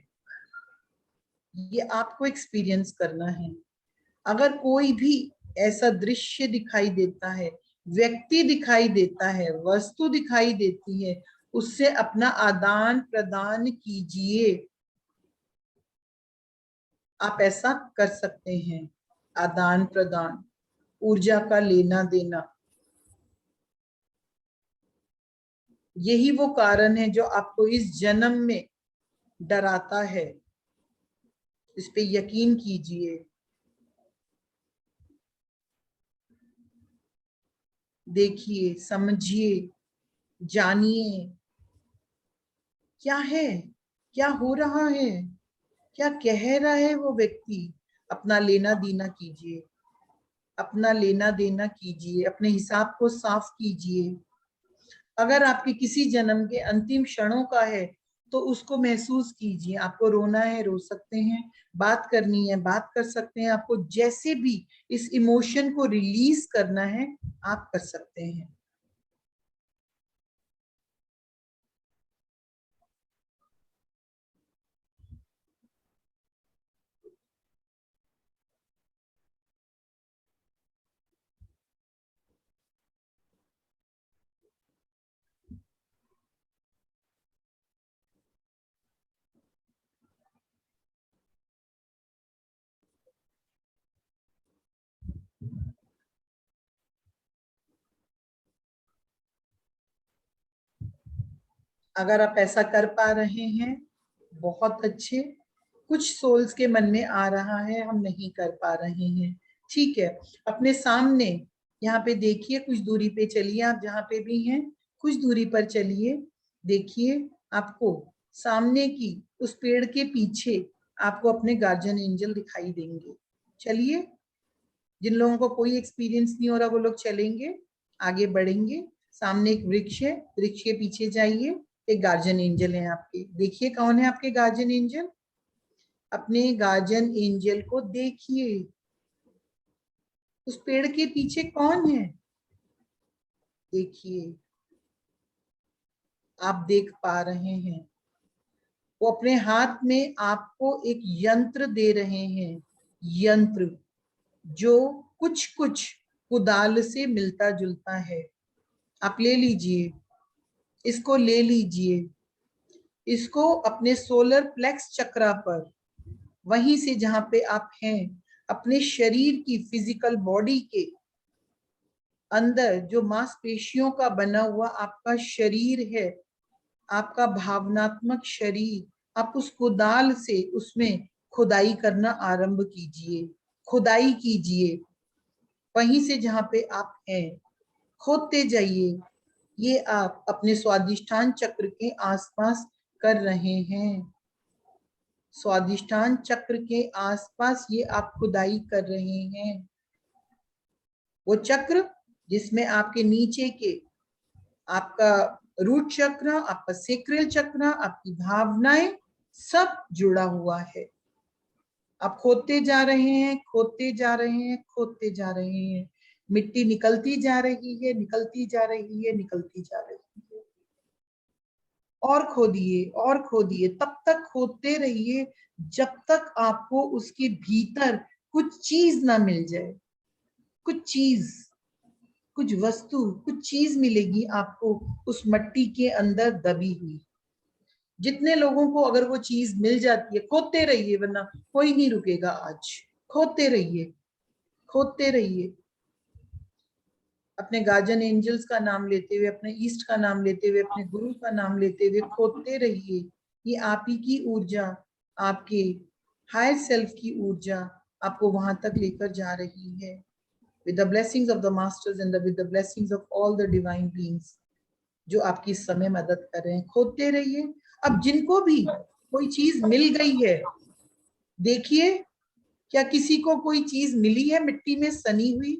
ये आपको एक्सपीरियंस करना है। अगर कोई भी ऐसा दृश्य दिखाई देता है, व्यक्ति दिखाई देता है, वस्तु दिखाई देती है, उससे अपना आदान प्रदान कीजिए। आप ऐसा कर सकते हैं, आदान प्रदान, ऊर्जा का लेना देना। यही वो कारण है जो आपको इस जन्म में डराता है। इस पे यकीन कीजिए। देखिए, समझिए, जानिए क्या है, क्या हो रहा है, क्या कह रहा है वो व्यक्ति। अपना लेना देना कीजिए, अपना लेना देना कीजिए, अपने हिसाब को साफ कीजिए। अगर आपके किसी जन्म के अंतिम क्षणों का है तो उसको महसूस कीजिए। आपको रोना है, रो सकते हैं, बात करनी है, बात कर सकते हैं। आपको जैसे भी इस इमोशन को रिलीज करना है, आप कर सकते हैं। अगर आप ऐसा कर पा रहे हैं, बहुत अच्छे। कुछ सोल्स के मन में आ रहा है हम नहीं कर पा रहे हैं, ठीक है। अपने सामने यहाँ पे देखिए, कुछ दूरी पे चलिए, आप जहाँ पे भी हैं कुछ दूरी पर चलिए। देखिए, आपको सामने की उस पेड़ के पीछे आपको अपने गार्जियन एंजल दिखाई देंगे। चलिए, जिन लोगों को कोई एक्सपीरियंस नहीं हो रहा वो लोग चलेंगे, आगे बढ़ेंगे। सामने एक वृक्ष है, वृक्ष के पीछे जाइए, एक गार्जियन एंजल है आपके। देखिए कौन है आपके गार्जियन एंजल। अपने गार्जियन एंजल को देखिए। उस पेड़ के पीछे कौन है, देखिए। आप देख पा रहे हैं, वो अपने हाथ में आपको एक यंत्र दे रहे हैं। यंत्र जो कुछ कुछ कुदाल से मिलता जुलता है। आप ले लीजिए, इसको ले लीजिए। इसको अपने सोलर प्लेक्स चक्रा पर, वहीं से जहां पे आप हैं, अपने शरीर की फिजिकल बॉडी के अंदर जो मांसपेशियों का बना हुआ आपका शरीर है, आपका भावनात्मक शरीर, आप उस कुदाल से उसमें खुदाई करना आरंभ कीजिए। खुदाई कीजिए वहीं से जहां पे आप हैं, खोदते जाइए। ये आप अपने स्वादिष्ठान चक्र के आसपास कर रहे हैं। स्वादिष्ठान चक्र के आसपास ये आप खुदाई कर रहे हैं। वो चक्र जिसमें आपके नीचे के, आपका रूट चक्र, आपका सेक्रल चक्र, आपकी भावनाएं, सब जुड़ा हुआ है। आप खोदते जा रहे हैं, खोदते जा रहे हैं, खोदते जा रहे हैं। मिट्टी निकलती जा रही है, निकलती जा रही है, निकलती जा रही है। और खोदिए, और खोदिए, तब तक खोदते रहिए जब तक आपको उसके भीतर कुछ चीज ना मिल जाए। कुछ चीज, कुछ वस्तु, कुछ चीज मिलेगी आपको उस मट्टी के अंदर दबी हुई। जितने लोगों को अगर वो चीज मिल जाती है, खोदते रहिए, वरना कोई नहीं रुकेगा आज। खोदते रहिए, खोदते रहिए। अपने गार्जियन एंजल्स का नाम लेते हुए, अपने ईस्ट का नाम लेते हुए, अपने गुरु का नाम लेते हुए खोदते रहिए। ये आप ही की ऊर्जा, आपके हायर सेल्फ की ऊर्जा आपको वहां तक लेकर जा रही है। with the blessings of the masters and with the blessings of all the divine beings जो आपकी इस समय मदद कर रहे हैं। खोदते रहिए। अब जिनको भी कोई चीज मिल गई है, देखिए क्या किसी को कोई चीज मिली है मिट्टी में सनी हुई,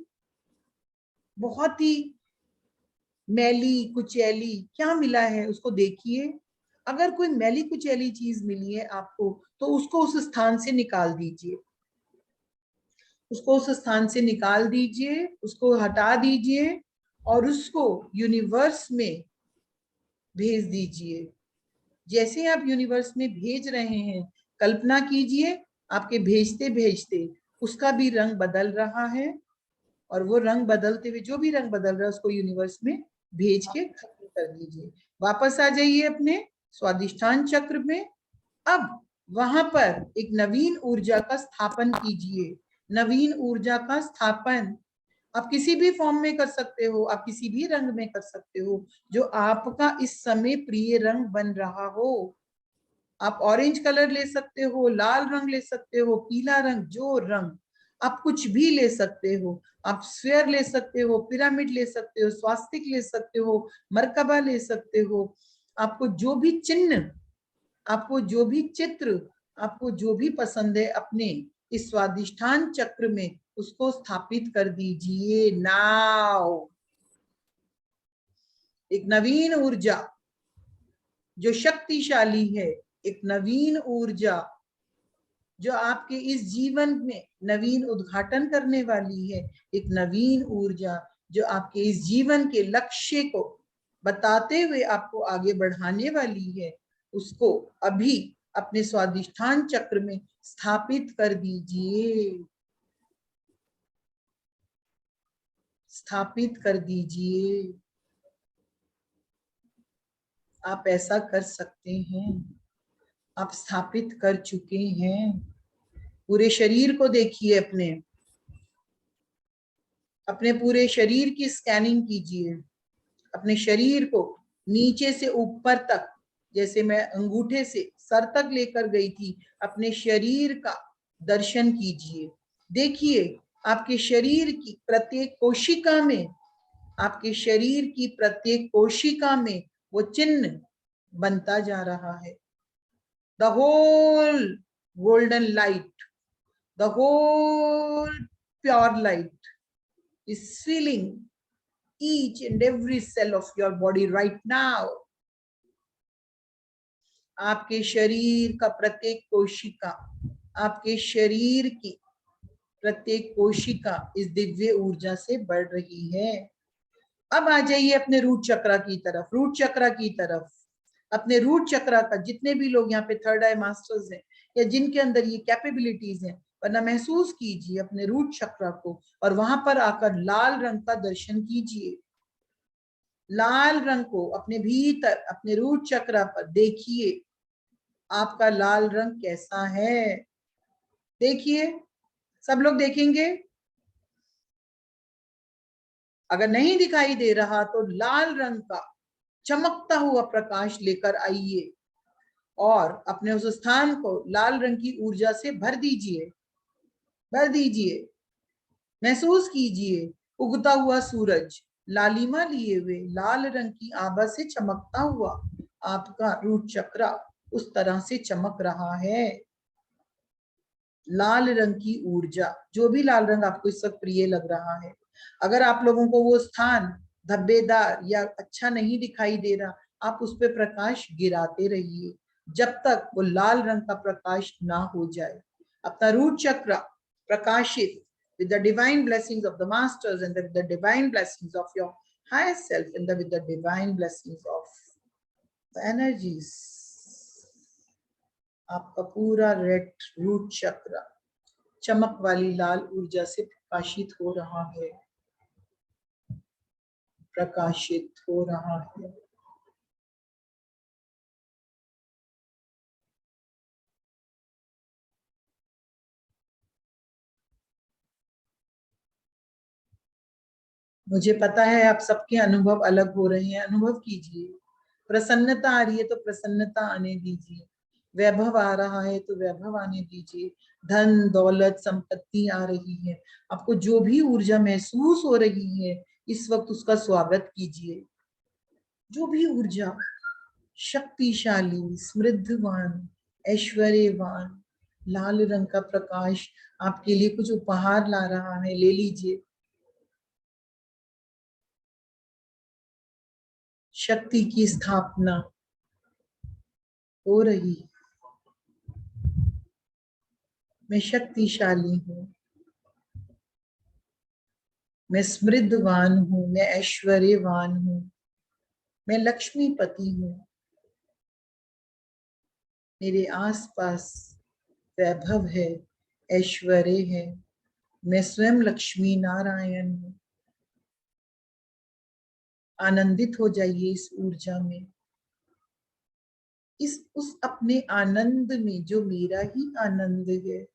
बहुत ही मैली कुचैली, क्या मिला है उसको देखिए। अगर कोई मैली कुचैली चीज मिली है आपको, तो उसको उस स्थान से निकाल दीजिए। उसको उस स्थान से निकाल दीजिए, उसको हटा दीजिए और उसको यूनिवर्स में भेज दीजिए। जैसे आप यूनिवर्स में भेज रहे हैं, कल्पना कीजिए आपके भेजते भेजते उसका भी रंग बदल रहा है, और वो रंग बदलते हुए जो भी रंग बदल रहा है उसको यूनिवर्स में भेज के खत्म कर दीजिए। वापस आ जाइए अपने स्वादिष्ठान चक्र में। अब वहां पर एक नवीन ऊर्जा का स्थापन कीजिए। नवीन ऊर्जा का स्थापन आप किसी भी फॉर्म में कर सकते हो, आप किसी भी रंग में कर सकते हो, जो आपका इस समय प्रिय रंग बन रहा हो। आप ऑरेंज कलर ले सकते हो, लाल रंग ले सकते हो, पीला रंग, जो रंग, आप कुछ भी ले सकते हो। आप स्फीयर ले सकते हो, पिरामिड ले सकते हो, स्वास्तिक ले सकते हो, मरकबा ले सकते हो। आपको जो भी चिन्ह, आपको जो भी चित्र, आपको जो भी पसंद है अपने इस स्वादिष्ठान चक्र में, उसको स्थापित कर दीजिए नाउ। एक नवीन ऊर्जा जो शक्तिशाली है, एक नवीन ऊर्जा जो आपके इस जीवन में नवीन उद्घाटन करने वाली है, एक नवीन ऊर्जा जो आपके इस जीवन के लक्ष्य को बताते हुए आपको आगे बढ़ाने वाली है, उसको अभी अपने स्वादिष्ठान चक्र में स्थापित कर दीजिए। स्थापित कर दीजिए। आप ऐसा कर सकते हैं, आप स्थापित कर चुके हैं। पूरे शरीर को देखिए, अपने पूरे शरीर की स्कैनिंग कीजिए। अपने शरीर को नीचे से ऊपर तक, जैसे मैं अंगूठे से सर तक लेकर गई थी, अपने शरीर का दर्शन कीजिए। देखिए आपके शरीर की प्रत्येक कोशिका में, आपके शरीर की प्रत्येक कोशिका में वो चिन्ह बनता जा रहा है। The whole golden light, the whole pure light is filling each and every cell of your body right now. आपके शरीर का प्रत्येक कोशिका, आपके शरीर की प्रत्येक कोशिका इस दिव्य ऊर्जा से बढ़ रही है। अब आ जाइए अपने रूट चक्र की तरफ। रूट चक्र की तरफ, अपने रूट चक्र का, जितने भी लोग यहाँ पे थर्ड आई मास्टर्स हैं या जिनके अंदर ये कैपेबिलिटीज हैं, वरना महसूस कीजिए अपने रूट चक्र को, और वहां पर आकर लाल रंग का दर्शन कीजिए। लाल रंग को अपने भीतर, अपने रूट चक्र पर देखिए। आपका लाल रंग कैसा है, देखिए। सब लोग देखेंगे। अगर नहीं दिखाई दे रहा तो लाल रंग का चमकता हुआ प्रकाश लेकर आइए और अपने उस स्थान को लाल रंग की ऊर्जा से भर दीजिए, भर दीजिए। महसूस कीजिए उगता हुआ सूरज लालिमा लिए हुए लाल रंग की आभा से चमकता हुआ आपका रूट चक्र उस तरह से चमक रहा है। लाल रंग की ऊर्जा, जो भी लाल रंग आपको इस वक्त प्रिय लग रहा है, अगर आप लोगों को वो स्थान धब्बेदार या अच्छा नहीं दिखाई दे रहा, आप उस पर प्रकाश गिराते रहिए जब तक वो लाल रंग का प्रकाश ना हो जाए। अपना रूट चक्र प्रकाशित with the divine blessings of the masters and with the divine blessings of your higher self and with the divine blessings of the energies. आपका पूरा रेड रूट चक्र चमक वाली लाल ऊर्जा से प्रकाशित हो रहा है, प्रकाशित हो रहा है। मुझे पता है आप सबके अनुभव अलग हो रहे हैं, अनुभव कीजिए। प्रसन्नता आ रही है तो प्रसन्नता आने दीजिए, वैभव आ रहा है तो वैभव आने दीजिए, धन दौलत संपत्ति आ रही है, आपको जो भी ऊर्जा महसूस हो रही है इस वक्त उसका स्वागत कीजिए। जो भी ऊर्जा शक्तिशाली, समृद्धवान, ऐश्वर्यवान, लाल रंग का प्रकाश आपके लिए कुछ उपहार ला रहा है, ले लीजिए। शक्ति की स्थापना हो रही है। मैं शक्तिशाली हूँ, मैं समृद्धवान हूँ, मैं ऐश्वर्यवान हूँ, मैं लक्ष्मीपति हूँ, मेरे आसपास वैभव है, ऐश्वर्य है, मैं स्वयं लक्ष्मी नारायण हूँ। आनंदित हो जाइए इस ऊर्जा में, इस उस अपने आनंद में जो मेरा ही आनंद है।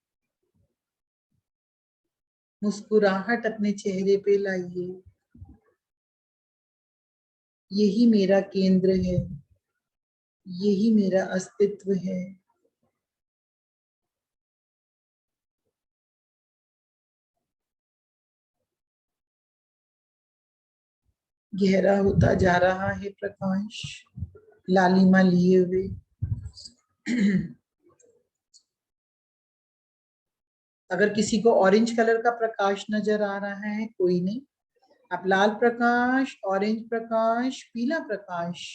मुस्कुराहट अपने चेहरे पे लाइए, यही मेरा केंद्र है, यही मेरा अस्तित्व है। गहरा होता जा रहा है प्रकाश, लालिमा लिए हुए। अगर किसी को ऑरेंज कलर का प्रकाश नजर आ रहा है, कोई नहीं, आप लाल प्रकाश, ऑरेंज प्रकाश, पीला प्रकाश,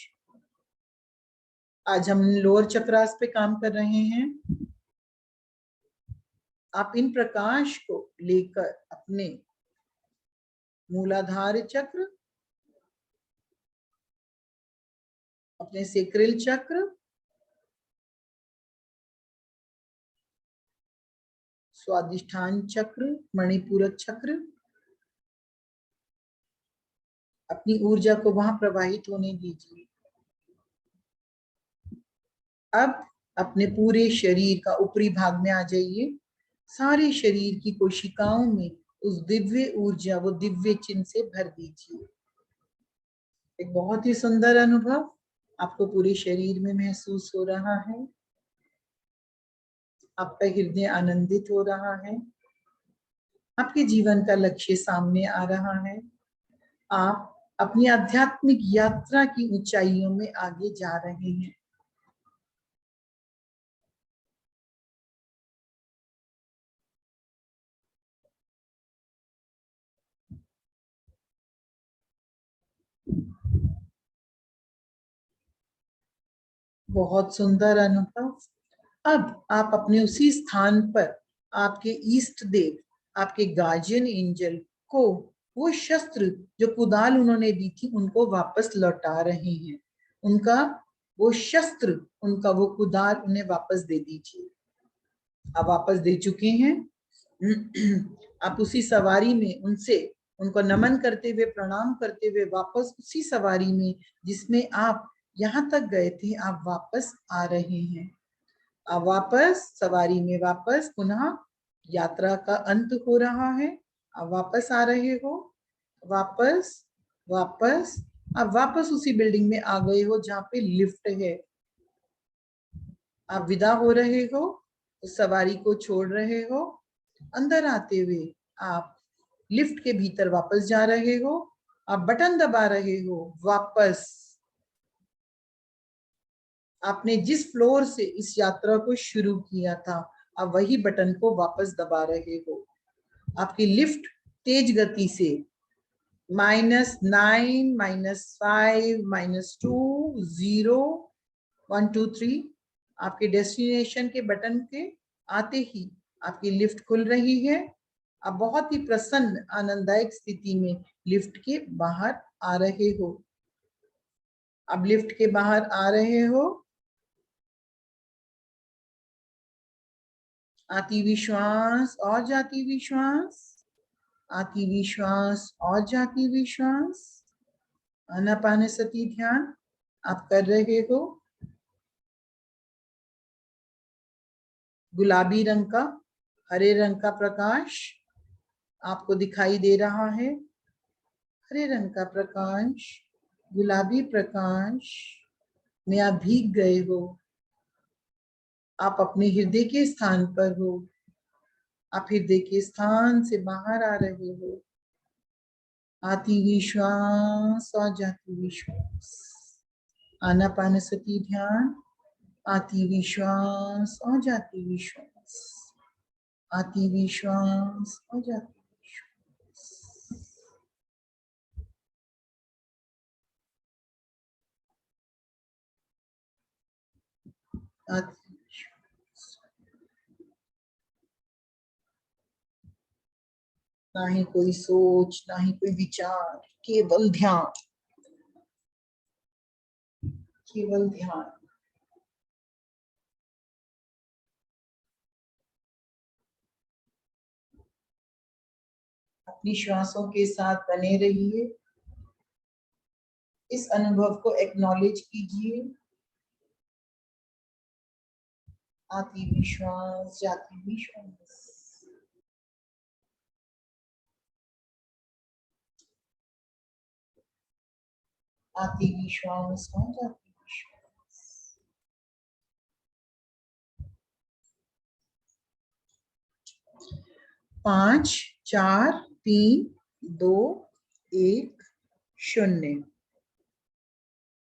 आज हम लोअर चक्रास पे काम कर रहे हैं। आप इन प्रकाश को लेकर अपने मूलाधार चक्र, अपने सेक्रेल चक्र, स्वादिष्ठान चक्र, मणिपूरक चक्र, अपनी ऊर्जा को वहां प्रवाहित होने दीजिए। अब अपने पूरे शरीर का ऊपरी भाग में आ जाइए, सारे शरीर की कोशिकाओं में उस दिव्य ऊर्जा, वो दिव्य चिन्ह से भर दीजिए। एक बहुत ही सुंदर अनुभव आपको पूरे शरीर में महसूस हो रहा है। आपका हृदय आनंदित हो रहा है, आपके जीवन का लक्ष्य सामने आ रहा है, आप अपनी आध्यात्मिक यात्रा की ऊंचाइयों में आगे जा रहे हैं। बहुत सुंदर अनुभव। अब आप अपने उसी स्थान पर आपके ईष्ट देव, आपके गार्जियन एंजल को वो शस्त्र जो कुदाल उन्होंने दी थी उनको वापस लौटा रहे हैं। उनका वो शस्त्र, उनका वो कुदाल उन्हें वापस दे दीजिए। आप वापस दे चुके हैं। आप उसी सवारी में उनसे, उनको नमन करते हुए, प्रणाम करते हुए वापस उसी सवारी में जिसमें आप यहाँ तक गए थे, आप वापस आ रहे हैं। आप वापस सवारी में, वापस पुनः यात्रा का अंत हो रहा है। आप वापस आ रहे हो, वापस वापस, आप वापस उसी बिल्डिंग में आ गए हो जहाँ पे लिफ्ट है। आप विदा हो रहे हो, उस सवारी को छोड़ रहे हो, अंदर आते हुए आप लिफ्ट के भीतर वापस जा रहे हो। आप बटन दबा रहे हो, वापस आपने जिस फ्लोर से इस यात्रा को शुरू किया था, आप वही बटन को वापस दबा रहे हो। आपकी लिफ्ट तेज गति से -9, -5, -2, 0, 1, 2, 3 आपके डेस्टिनेशन के बटन के आते ही आपकी लिफ्ट खुल रही है। आप बहुत ही प्रसन्न, आनंददायक स्थिति में लिफ्ट के बाहर आ रहे हो। अब लिफ्ट के बाहर आ रहे हो, आती हुई श्वास और जाती हुई श्वास, आती हुई श्वास और जाती हुई श्वास। आनापानसति ध्यान आप कर रहे हो। गुलाबी रंग का, हरे रंग का प्रकाश आपको दिखाई दे रहा है। हरे रंग का प्रकाश, गुलाबी प्रकाश में आप भीग गए हो। आप अपने हृदय के स्थान पर हो। आप हृदय के स्थान से बाहर आ रहे हो। आती हुई श्वास और जाती हुई श्वास। आनापानसति ध्यान, आती हुई श्वास और जाती हुई श्वास, आती हुई श्वास और जाती हुई श्वास। आती ना ही कोई सोच, ना ही कोई विचार, केवल ध्यान, केवल ध्यान। अपनी श्वासों के साथ बने रहिए, इस अनुभव को एक्नॉलेज कीजिए। आती हुई श्वास, जाती हुई श्वास, आती हुई श्वास और जाती हुई श्वास। पांच, चार, तीन, दो, एक, शून्य।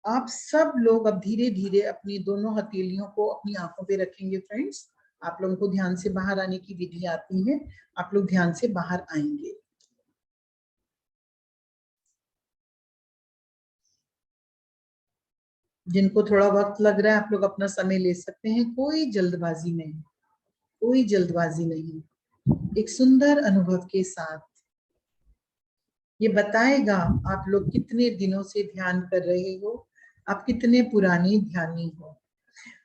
आप सब लोग अब धीरे धीरे अपनी दोनों हथेलियों को अपनी आंखों पे रखेंगे। फ्रेंड्स, आप लोगों को ध्यान से बाहर आने की विधि आती है, आप लोग ध्यान से बाहर आएंगे। जिनको थोड़ा वक्त लग रहा है, आप लोग अपना समय ले सकते हैं, कोई जल्दबाजी नहीं, कोई जल्दबाजी नहीं। एक सुंदर अनुभव के साथ ये बताएगा आप लोग कितने दिनों से ध्यान कर रहे हो, आप कितने पुराने ध्यानी हो,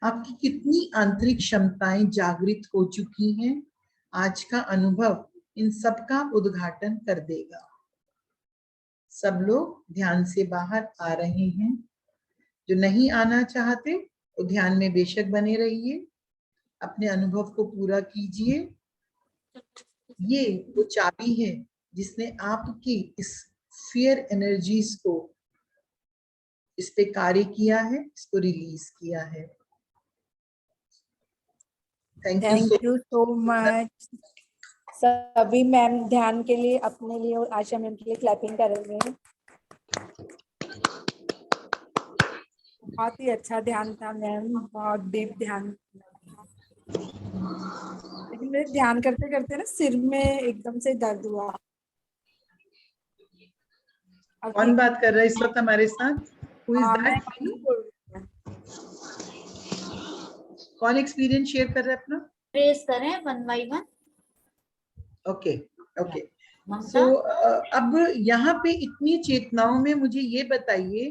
आपकी कितनी आंतरिक क्षमताएं जागृत हो चुकी हैं। आज का अनुभव इन सब का उद्घाटन कर देगा। सब लोग ध्यान से बाहर आ रहे हैं। जो नहीं आना चाहते वो ध्यान में बेशक बने रहिए, अपने अनुभव को पूरा कीजिए। ये वो चाबी है जिसने आपकी इस फियर एनर्जीज को, इस पे कार्य किया है, इसको रिलीज किया है। Thank you so much. सभी मैम ध्यान के लिए, अपने लिए और आशा मैम के लिए क्लैपिंग करेंगे। बहुत ही अच्छा ध्यान था मैम, बहुत डीप ध्यान। लेकिन मेरे ध्यान करते करते ना सिर में एकदम से दर्द हुआ। कौन बात कर रहा है इस वक्त हमारे साथ? Who is that? मैं कौन एक्सपीरियंस शेयर कर रहा है अपना? ट्रेस करें 1 by 1। Okay okay. ममता, अब यहाँ पे इतनी चेतनाओं में मुझे ये बताइए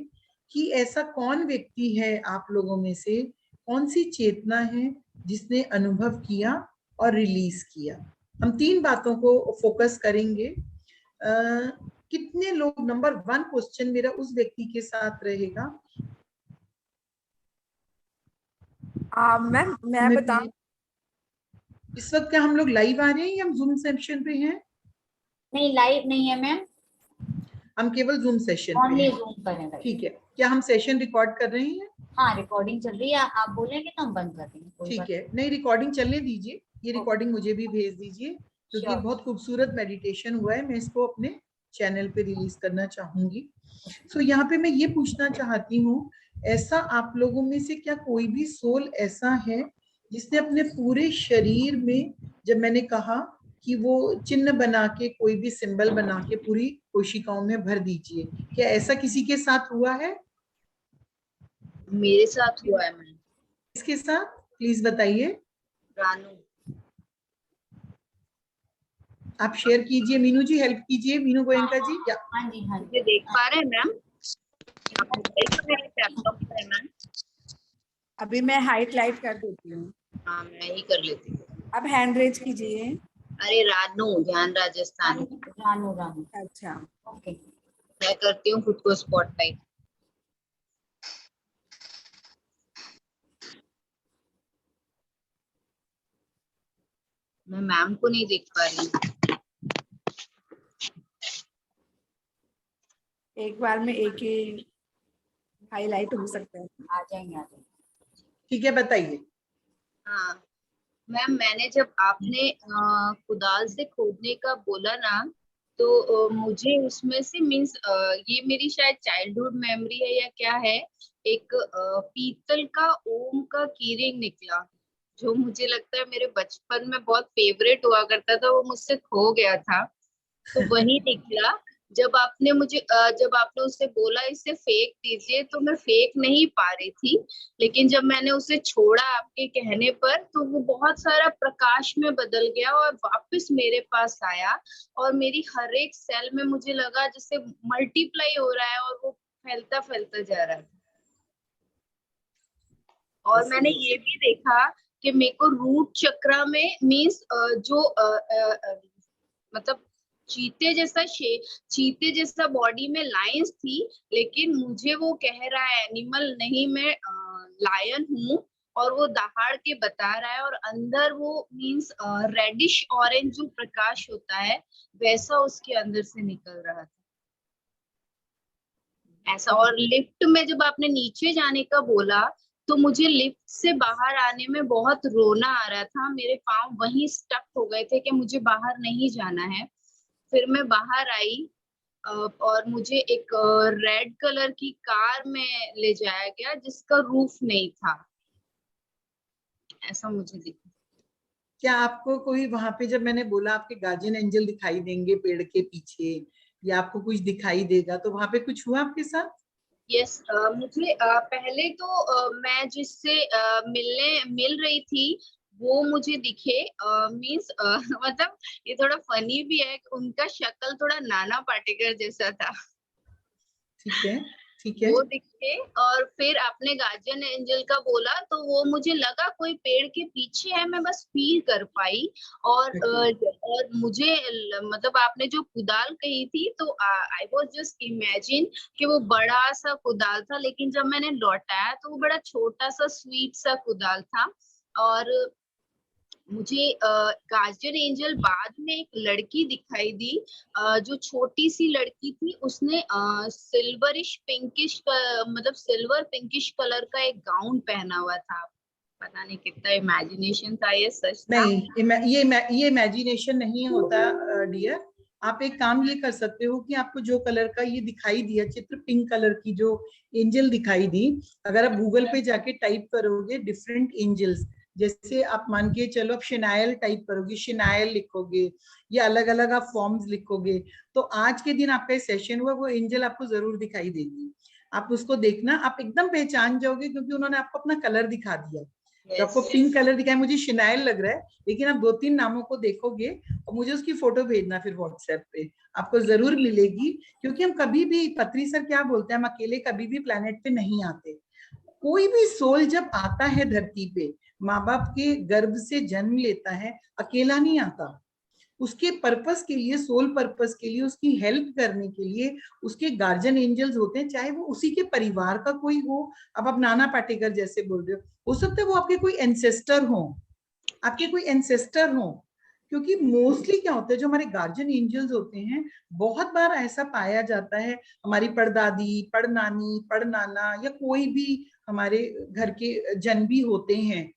कि ऐसा कौन व्यक्ति है आप लोगों में से, कौन सी चेतना है जिसने अनुभव किया और रिलीज किया। हम तीन बातों को फोकस करेंगे। कितने लोग, नंबर 1 क्वेश्चन मेरा उस व्यक्ति के साथ रहेगा। मैम मैं बता, इस वक्त क्या हम लोग लाइव आ रहे हैं या हम जूम सेशन पे हैं? नहीं लाइव नहीं है मैम, हम केवल जूम सेशन पे ऑनली हैं। जूम करें। ठीक है, क्या हम सेशन रिकॉर्ड कर रहे हैं? हाँ रिकॉर्डिंग चल रही है, आप बोलेंगे तो हम बंद कर देंगे। ठीक है, नहीं रिकॉर्डिंग चलने दीजिए, ये रिकॉर्डिंग मुझे भी भेज दीजिए क्योंकि बहुत खूबसूरत मेडिटेशन हुआ है, मैं इसको अपने चैनल पे रिलीज करना चाहूंगी। सो यहाँ पे मैं ये पूछना चाहती हूँ, ऐसा आप लोगों में से क्या कोई भी सोल ऐसा है जिसने अपने पूरे शरीर में, जब मैंने कहा कि वो चिन्ह बना के, कोई भी सिंबल बना के पूरी कोशिकाओं में भर दीजिए, क्या ऐसा किसी के साथ हुआ है? मेरे साथ हुआ है मैम। इसके साथ प्लीज बताइए। रानू, आप शेयर कीजिए, मीनू जी हेल्प कीजिए, मीनू गोयनका जी। क्या हाँ जी हाँ मुझे जी, देख पा रहे हैं मैम? लैपटॉप है मैम। अभी मैं हाइट लाइट कर देती हूँ। हाँ मैं ही कर लेती हूँ। अब हैंड रेज कीजिए। अरे रानू, ध्यान राजस्थान। रानू रानू, अच्छा ओके। मैं करती हूँ खुद को स्पॉटलाइट। मैं मैम को नहीं देख पा रही हूँ। एक बार में एक ही हाईलाइट हो सकता है। आ जाएंगे। ठीक है, बताइए। हाँ मैम, मैंने जब आपने कुदाल से खोदने का बोला ना, तो मुझे उसमें से मीन्स ये मेरी शायद चाइल्डहुड मेमोरी है या क्या है, एक पीतल का ओम का कीरिंग निकला, जो मुझे लगता है मेरे बचपन में बहुत फेवरेट हुआ करता था, वो मुझसे खो गया था, तो वही निकला। जब आपने उससे बोला इसे फेंक दीजिए, तो मैं फेंक नहीं पा रही थी। लेकिन जब मैंने उसे छोड़ा आपके कहने पर, तो वो बहुत सारा प्रकाश में बदल गया और वापस मेरे पास आया। और मेरी हर एक सेल में मुझे लगा जैसे मल्टीप्लाई हो रहा है और वो फैलता फैलता जा रहा था। और मैंने ये भी देखा कि मेरे को रूट चक्रा में मीन्स मतलब चीते जैसा बॉडी में लाइंस थी, लेकिन मुझे वो कह रहा है एनिमल नहीं, मैं लायन हूँ। और वो दहाड़ के बता रहा है, और अंदर वो मीन्स रेडिश ऑरेंज जो प्रकाश होता है वैसा उसके अंदर से निकल रहा था ऐसा। और लिफ्ट में जब आपने नीचे जाने का बोला, तो मुझे लिफ्ट से बाहर आने में बहुत रोना आ रहा था। मेरे पाँव वहीं स्टक हो गए थे कि मुझे बाहर नहीं जाना है। फिर मैं बाहर आई, और मुझे एक रेड कलर की कार में ले जाया गया जिसका रूफ नहीं था। ऐसा मुझे दिखा। क्या आपको कोई वहां पे, जब मैंने बोला आपके गार्जियन एंजल दिखाई देंगे पेड़ के पीछे या आपको कुछ दिखाई देगा, तो वहां पे कुछ हुआ आपके साथ? यस, मुझे पहले तो मैं जिससे मिल रही थी वो मुझे दिखे। मीन्स मतलब ये थोड़ा फनी भी है, उनका शक्ल थोड़ा नाना पाटेकर जैसा था। ठीक है, ठीक है। वो दिखे। और फिर आपने गार्जियन एंजल का बोला, तो वो मुझे लगा कोई पेड़ के पीछे है, मैं बस फील कर पाई। और मुझे मतलब आपने जो कुदाल कही थी, तो आई वाज जस्ट इमेजिन कि वो बड़ा सा कुदाल था, लेकिन जब मैंने लौटाया तो वो बड़ा छोटा सा स्वीट सा कुदाल था। और मुझे गार्जियन एंजल बाद में एक लड़की दिखाई दी, जो छोटी सी लड़की थी। उसने सिल्वरिश पिंकिश मतलब सिल्वर पिंकिश कलर का एक गाउन पहना हुआ था। पता नहीं कितना इमेजिनेशन था, ये सच था। नहीं, ये इमेजिनेशन नहीं होता डियर। आप एक काम ये कर सकते हो कि आपको जो कलर का ये दिखाई दिया चित्र, पिंक कलर की जो एंजल दिखाई दी, अगर आप गूगल पे जाके टाइप करोगे डिफरेंट एंजल्स, जैसे आप मान के चलो आप शिनायल टाइप करोगे, शिनायल लिखोगे या अलग अलग आप फॉर्म्स लिखोगे, तो आज के दिन आपका सेशन हुआ वो एंजल आपको जरूर दिखाई देगी। आप उसको देखना, आप एकदम पहचान जाओगे, क्योंकि उन्होंने आपको अपना कलर दिखा दिया। तो आपको पिंक कलर दिखाया, मुझे शिनायल लग रहा है, लेकिन आप 2-3 नामों को देखोगे और मुझे उसकी फोटो भेजना फिर व्हाट्सएप पे, आपको जरूर मिलेगी। क्योंकि हम कभी भी, पत्री सर क्या बोलते हैं, हम अकेले कभी भी प्लेनेट पे नहीं आते। कोई भी सोल जब आता है धरती पे, माँ बाप के गर्भ से जन्म लेता है, अकेला नहीं आता। उसके पर्पस के लिए, सोल पर्पस के लिए, उसकी हेल्प करने के लिए उसके गार्जियन एंजल्स होते हैं, चाहे वो उसी के परिवार का कोई हो। अब आप नाना पाटेकर जैसे बोल रहे हो सकता है वो आपके कोई एंसेस्टर हो, आपके कोई एंसेस्टर हो। क्योंकि मोस्टली क्या होता है, जो हमारे गार्जियन एंजल्स होते हैं, बहुत बार ऐसा पाया जाता है, हमारी पड़दादी, पड़नानी, पड़नाना या कोई भी हमारे घर के जन भी होते हैं,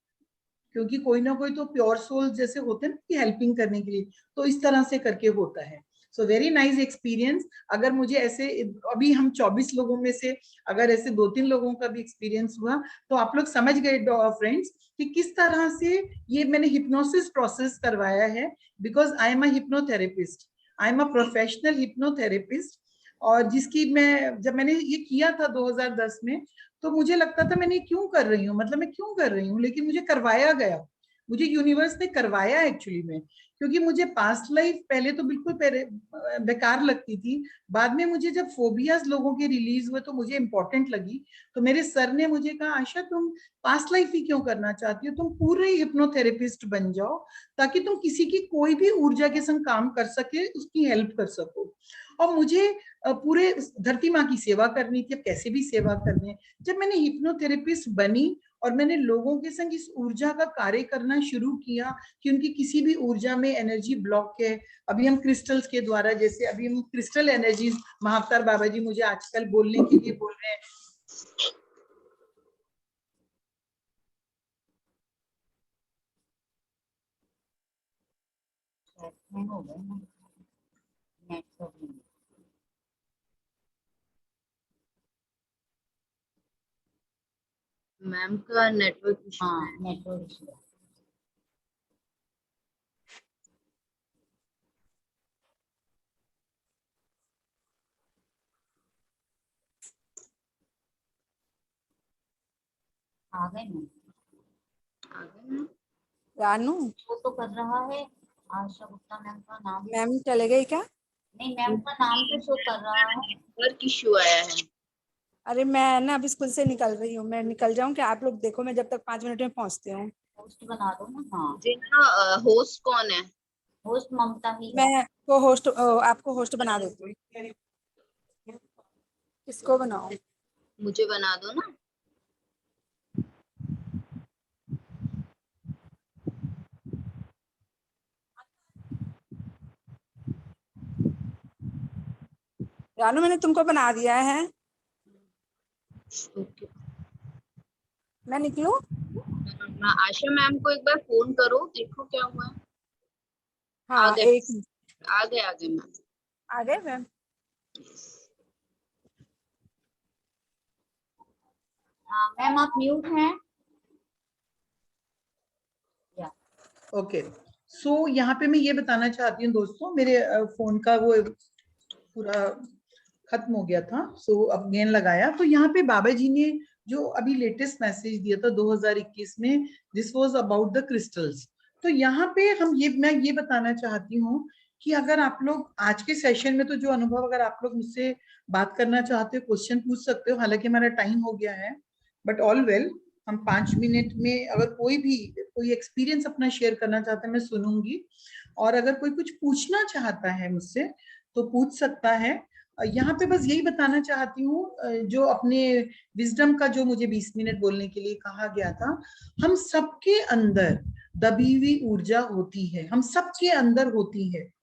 क्योंकि कोई ना कोई तो प्योर सोल जैसे होते हैं ना कि हेल्पिंग करने के लिए, तो इस तरह से करके होता है। So very nice experience. अगर मुझे ऐसे, अभी हम 24 लोगों में से अगर ऐसे 2-3 लोगों का भी एक्सपीरियंस हुआ, तो आप लोग समझ गए फ्रेंड्स कि किस तरह से ये मैंने हिप्नोसिस प्रोसेस करवाया है। Because I am a hypnotherapist, I am a professional hypnotherapist. और जिसकी मैं, जब मैंने ये किया था 2010 में, तो मुझे लगता था मैंने क्यों कर रही हूँ, मतलब मैं क्यों कर रही हूँ, लेकिन मुझे करवाया गया, मुझे यूनिवर्स ने करवाया एक्चुअली में। क्योंकि मुझे पास्ट लाइफ पहले तो बिल्कुल बेकार लगती थी, बाद में मुझे जब फोबियाज लोगों के रिलीज हुए तो मुझे इंपॉर्टेंट लगी। तो मेरे सर ने मुझे कहा, आशा तुम पास्ट लाइफ ही क्यों करना चाहती हो, तुम पूरे हिप्नोथेरेपिस्ट बन जाओ, ताकि तुम किसी की कोई भी ऊर्जा के संग काम कर सके, उसकी हेल्प कर सको। और मुझे पूरे धरती माँ की सेवा करनी थी, अब कैसे भी सेवा करनी है। जब मैंने हिप्नोथेरेपिस्ट बनी और मैंने लोगों के संग इस ऊर्जा का कार्य करना शुरू किया कि उनकी किसी भी ऊर्जा में एनर्जी ब्लॉक है, अभी हम क्रिस्टल्स के द्वारा, जैसे अभी हम क्रिस्टल एनर्जीज, महाअवतार बाबा जी मुझे आजकल बोलने के लिए बोल रहे हैं। मैम का नेटवर्क इशू हाँ, है। Network issue. आ गए मैम। रानू वो तो कर रहा है, आशा गुप्ता मैम का नाम। मैम चले गई क्या? नहीं, मैम का नाम तो शो कर रहा है। नेटवर्क इशू आया है। अरे मैं ना अभी स्कूल से निकल रही हूँ, मैं निकल जाऊँ क्या? आप लोग देखो, मैं जब तक 5 मिनट में पहुँचती हूँ। होस्ट बना दो ना। हाँ, मुझे ना होस्ट कौन है? होस्ट ममता ही है। मैं को होस्ट आपको होस्ट बना देती हूँ। किसको बनाऊँ? मुझे बना दो ना। रानू मैंने तुमको बना दिया है। ओके। मैं निकलूं? आशा मैम को एक बार फोन करो, देखो क्या हुआ है। आ हाँ गए, एक आ गए मैम। आ गए मैम। हाँ मैम, आप म्यूट हैं। ओके, सो यहाँ पे मैं ये बताना चाहती हूँ दोस्तों, मेरे फोन का वो पूरा खत्म हो गया था, सो अब गेन लगाया। तो यहाँ पे बाबा जी ने जो अभी लेटेस्ट मैसेज दिया था 2021 में, this was about the crystals. तो यहाँ पे मैं ये बताना चाहती हूँ कि अगर आप लोग आज के सेशन में, तो जो अनुभव, अगर आप लोग मुझसे बात करना चाहते हो, क्वेश्चन पूछ सकते हो, हालांकि हमारा टाइम हो गया है, बट ऑल वेल, हम 5 मिनट में अगर कोई एक्सपीरियंस अपना शेयर करना चाहता है, मैं सुनूंगी। और अगर कोई कुछ पूछना चाहता है मुझसे तो पूछ सकता है। यहाँ पे बस यही बताना चाहती हूँ, जो अपने विजडम का जो मुझे 20 मिनट बोलने के लिए कहा गया था, हम सबके अंदर दबी हुई ऊर्जा होती है, हम सबके अंदर होती है।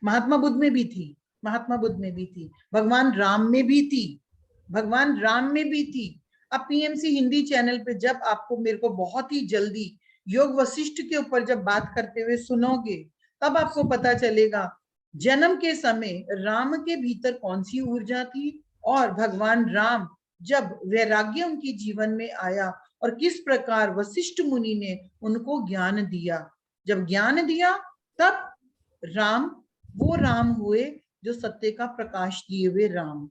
महात्मा बुद्ध में भी थी, महात्मा बुद्ध में भी थी, भगवान राम में भी थी, भगवान राम में भी थी। अब पीएमसी हिंदी चैनल पे जब आपको, मेरे को बहुत ही जल्दी योग वशिष्ठ के ऊपर जब बात करते हुए सुनोगे, तब आपको पता चलेगा जन्म के समय राम के भीतर कौन सी ऊर्जा थी, और भगवान राम जब वैराग्य उनके जीवन में आया और किस प्रकार वशिष्ठ मुनि ने उनको ज्ञान दिया। जब ज्ञान दिया तब राम वो राम हुए जो सत्य का प्रकाश दिए हुए राम।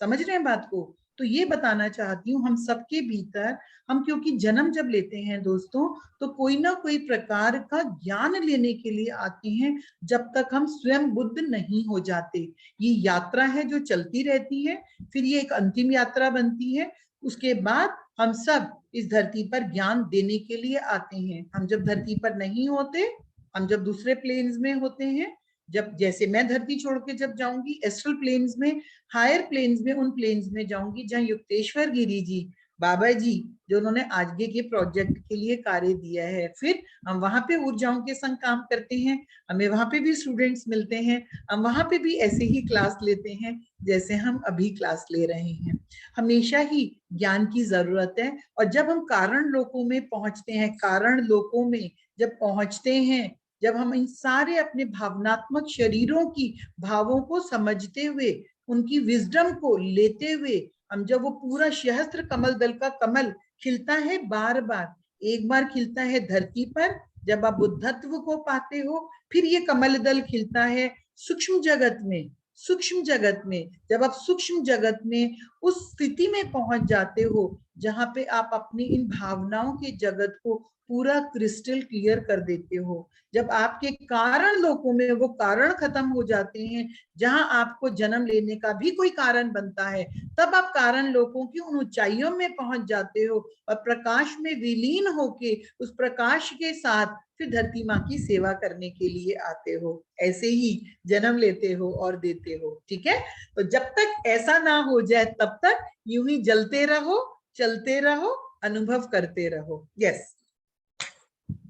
समझ रहे हैं बात को? तो ये बताना चाहती हूँ, हम सबके भीतर, हम क्योंकि जन्म जब लेते हैं दोस्तों, तो कोई ना कोई प्रकार का ज्ञान लेने के लिए आते हैं, जब तक हम स्वयं बुद्ध नहीं हो जाते। ये यात्रा है जो चलती रहती है, फिर ये एक अंतिम यात्रा बनती है। उसके बाद हम सब इस धरती पर ज्ञान देने के लिए आते हैं। हम जब धरती पर नहीं होते, हम जब दूसरे प्लेन्स में होते हैं, जब जैसे मैं धरती छोड़ के जब जाऊंगी एस्ट्रल प्लेन्स में, हायर प्लेन्स में, उन प्लेन्स में जाऊंगी जहाँ युक्तेश्वर गिरी जी, बाबा जी, जो उन्होंने आगे के प्रोजेक्ट के लिए कार्य दिया है, फिर हम वहां पे ऊर्जाओं के संग काम करते हैं, हमें वहां पे भी स्टूडेंट्स मिलते हैं, हम वहां पे भी ऐसे ही क्लास लेते हैं जैसे हम अभी क्लास ले रहे हैं। हमेशा ही ज्ञान की जरूरत है। और जब हम कारण लोकों में पहुंचते हैं, कारण लोकों में जब पहुंचते हैं, जब हम इन सारे अपने भावनात्मक शरीरों की भावों को समझते हुए, उनकी विजडम को लेते हुए, हम जब वो पूरा सहस्त्र कमल दल का कमल खिलता है, बार बार, एक बार खिलता है धरती पर जब आप बुद्धत्व को पाते हो, फिर ये कमल दल खिलता है सूक्ष्म जगत में। सूक्ष्म जगत में जब आप सूक्ष्म जगत में उस स्थिति में पहुंच जाते हो जहां पे आप अपनी इन भावनाओं के जगत को पूरा क्रिस्टल क्लियर कर देते हो, जब आपके कारण लोकों में वो कारण खत्म हो जाते हैं जहां आपको जन्म लेने का भी कोई कारण बनता है, तब आप कारण लोकों की उन ऊंचाइयों में पहुंच जाते हो और प्रकाश में विलीन होके उस प्रकाश के साथ फिर धरती माँ की सेवा करने के लिए आते हो। ऐसे ही जन्म लेते हो और देते हो। ठीक है, तो जब तक ऐसा ना हो जाए तब तक यूं ही जलते रहो, चलते रहो, अनुभव करते रहो। यस,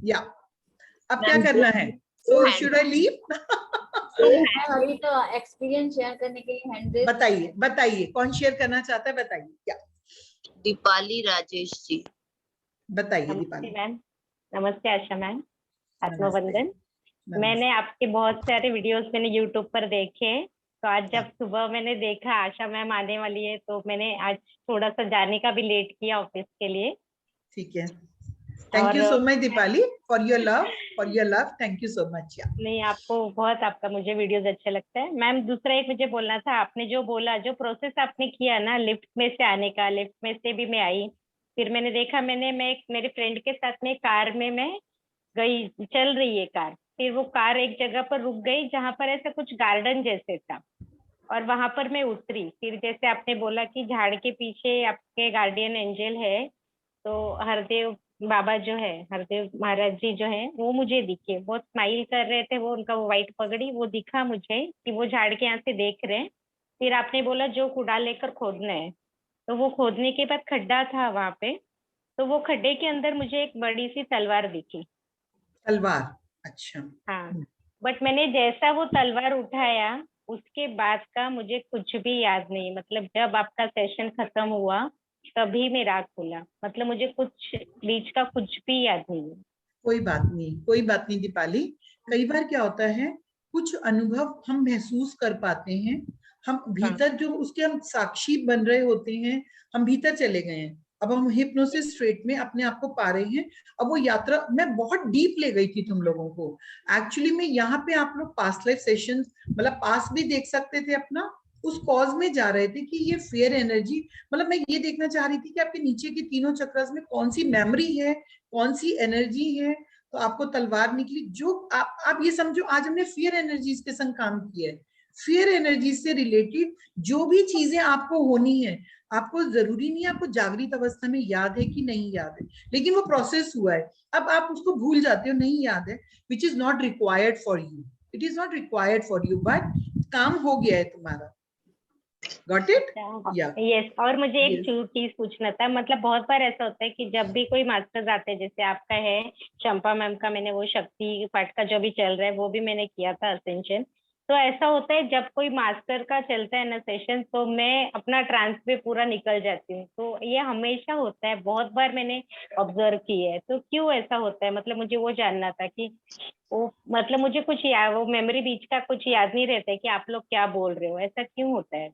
या अब क्या करना है? So should I leave? Ma'am अभी तो एक्सपीरियंस शेयर करने के लिए हैंड रेज। बताइए बताइए, कौन शेयर करना चाहता है, बताइए क्या? दीपाली राजेश जी। बताइए नमस्ते दीपाली। मैम। नमस्ते आशा मैम। नमस्ते। आत्मवंदन। मैंने आपके बहुत सारे वीडियोस मैंने यूट्यूब पर देखे, तो आज जब सुबह मैंने देखा आशा मैम आने वाली है, तो मैंने आज थोड़ा सा जाने का भी लेट किया ऑफिस के लिए। ठीक है, thank you so much Deepali for your love, thank you so much. नहीं, आपका मुझे वीडियोस अच्छे लगते हैं मैम। दूसरा एक मुझे बोलना था, आपने जो बोला, जो प्रोसेस आपने किया ना लिफ्ट में से आने का, लिफ्ट में से भी मैं आई, फिर मैंने देखा, मैं मेरे फ्रेंड के साथ में कार में मैं गई, चल रही है कार, फिर वो कार एक जगह पर रुक गई जहां पर ऐसा कुछ गार्डन जैसे था, और वहां पर मैं उतरी। फिर जैसे आपने बोला कि झाड़ के पीछे आपके गार्डियन एंजल है, तो हरदेव बाबा जो है, हरदेव महाराज जी जो है, वो मुझे दिखे, बहुत स्माइल कर रहे थे वो, उनका वो व्हाइट पगड़ी वो दिखा मुझे कि वो झाड़ के यहाँ से देख रहे हैं। फिर आपने बोला जो कुदाल लेकर खोदना है, तो वो खोदने के बाद खड्डा था वहां पे, तो वो खड्डे के अंदर मुझे एक बड़ी सी तलवार दिखी। तलवार, अच्छा। हाँ, बट मैंने जैसा वो तलवार उठाया, उसके बाद का मुझे कुछ भी याद नहीं। मतलब जब आपका सेशन खत्म हुआ तभी मेरा आँख खुला, मतलब मुझे कुछ बीच का कुछ भी याद नहीं है। कोई बात नहीं, कोई बात नहीं दीपाली। कई बार क्या होता है, कुछ अनुभव हम महसूस कर पाते हैं, हम हाँ, भीतर जो उसके हम साक्षी बन रहे होते हैं, हम भीतर चले गए हैं, अब हम हिप्नोसिस स्टेट में अपने आप को पा रहे हैं। अब वो यात्रा मैं बहुत डीप ले गई थी तुम लोगों को। एक्चुअली में यहाँ पे आप लोग पास्ट लाइफ सेशन, मतलब पास भी देख सकते थे अपना, उस कॉज में जा रहे थे कि ये फेयर एनर्जी, मतलब मैं ये देखना चाह रही थी कि आपके नीचे के तीनों चक्रस में कौन सी मेमोरी है, कौन सी एनर्जी है। तो आपको तलवार निकली। जो आप ये समझो, आज हमने फियर एनर्जीज के संग काम किया है। फियर एनर्जी से रिलेटेड जो भी चीजें आपको होनी है, आपको जरूरी नहीं है आपको जागृत अवस्था में याद है कि नहीं याद है, लेकिन वो प्रोसेस हुआ है। अब आप उसको भूल जाते हो, नहीं याद है, which is not required for you, it is not required for you, but काम हो गया है तुम्हारा। Got it? या यस। और मुझे एक यस, चीज पूछना था, मतलब बहुत बार ऐसा होता है कि जब भी कोई मास्टर्स आते हैं, जैसे आपका है चंपा मैम का, मैंने वो शक्ति पाठ का जो भी चल रहा है वो भी मैंने किया था असेंशन। तो ऐसा होता है जब कोई मास्टर का चलता है ना सेशन, तो मैं अपना ट्रांस पे पूरा निकल जाती हूँ। तो ये हमेशा होता है, बहुत बार मैंने ऑब्जर्व किया है। तो क्यों ऐसा होता है, मतलब मुझे वो जानना था कि वो, मतलब मुझे कुछ याद, वो मेमोरी बीच का कुछ याद नहीं रहता है कि आप लोग क्या बोल रहे हो, ऐसा क्यों होता है?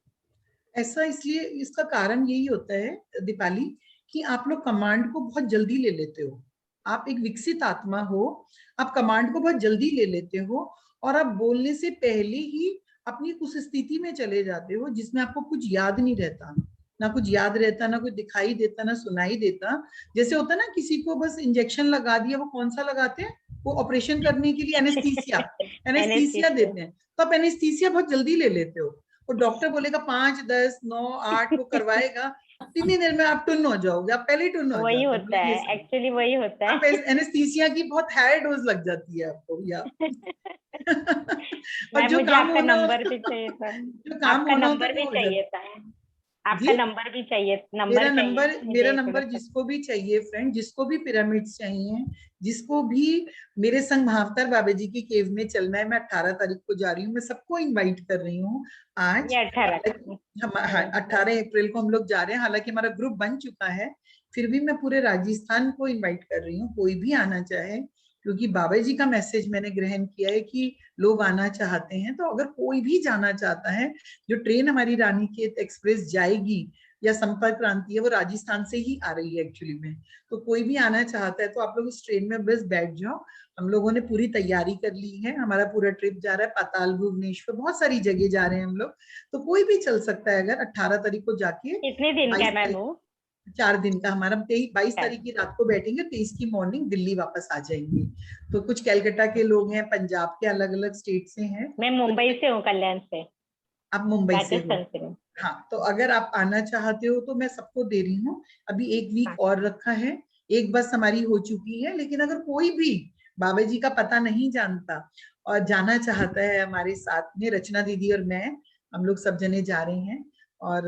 ऐसा इसलिए, इसका कारण यही होता है दीपाली कि आप लोग कमांड को बहुत जल्दी ले लेते हो। आप एक विकसित आत्मा हो, आप कमांड को बहुत जल्दी ले लेते हो, और आप बोलने से पहले ही अपनी उस स्थिति में चले जाते हो जिसमें आपको कुछ याद नहीं रहता, ना कुछ याद रहता, ना कुछ दिखाई देता, ना सुनाई देता। जैसे होता ना, किसी को बस इंजेक्शन लगा दिया, वो कौन सा लगाते हैं, वो ऑपरेशन करने के लिए एनेस्थीसिया, एनेस्थीसिया एनेस्थीसिया। देते हैं। तो आप एनेस्थीसिया बहुत जल्दी ले लेते हो, और डॉक्टर बोलेगा 5, 10, 9, 8 वो करवाएगा, 3 ही दिन में आप टुन हो जाओगे, आप पहले ही टुन हो वही जाते हो, होता मतलब ये है, समझो। एक्चुअली वही होता आप है। एनेस्थीसिया की बहुत हाई डोज लग जाती है आपको, या और मैम जो मुझे काम आपका होना नंबर भी चाहिए था। जो काम आपका होना होता नंबर है भी वो हो चाहिए जाता था। है। आपका जी, नंबर भी चाहिए, मेरा नंबर चाहिए नंबर, था मेरा मुझे थोड़ा नंबर सा। जिसको भी चाहिए फ्रेंड, जिसको भी पिरामिड्स चाहिए, जिसको भी मेरे संग महावतार बाबा जी की केव में चलना है, मैं 18 तारीख को जा रही हूँ, मैं सबको इनवाइट कर रही हूँ आज। ये 18। हम 18 अप्रैल को हम लोग जा रहे हैं, हालांकि हमारा ग्रुप बन चुका है, फिर भी मैं पूरे राजस्थान को इनवाइट कर रही हूँ, कोई भी आना चाहे, क्योंकि बाबा जी का मैसेज मैंने ग्रहण किया है कि लोग आना चाहते हैं। तो अगर कोई भी जाना चाहता है, जो ट्रेन हमारी रानीखेत एक्सप्रेस जाएगी या संपर्क क्रांति है, वो राजस्थान से ही आ रही है एक्चुअली में। तो कोई भी आना चाहता है तो आप लोग उस ट्रेन में बस बैठ जाओ। हम लोगों ने पूरी तैयारी कर ली है, हमारा पूरा ट्रिप जा रहा है पाताल, भुवनेश्वर, बहुत सारी जगह जा रहे हैं हम लोग। तो कोई भी चल सकता है, अगर 18 तारीख को जाके कितने दिन का 22 है मैम तारीख वो? 4 दिन का हमारा, 22 क्या? तारीख की रात को बैठेंगे, 23 की मॉर्निंग दिल्ली वापस आ जाएंगे। तो कुछ कैलकाटा के लोग हैं, पंजाब के अलग अलग स्टेट से हैं। मैं तो मुंबई से हूँ, कल्याण से, आप मुंबई से हो? राजस्थान से हूँ। हाँ, तो अगर आप आना चाहते हो तो मैं सबको दे रही हूँ। अभी 1 वीक हाँ, और रखा है, एक बस हमारी हो चुकी है, लेकिन अगर कोई भी बाबा जी का पता नहीं जानता और जाना चाहता है हमारे साथ में, रचना दीदी और मैं, हम लोग सब जने जा रहे हैं। और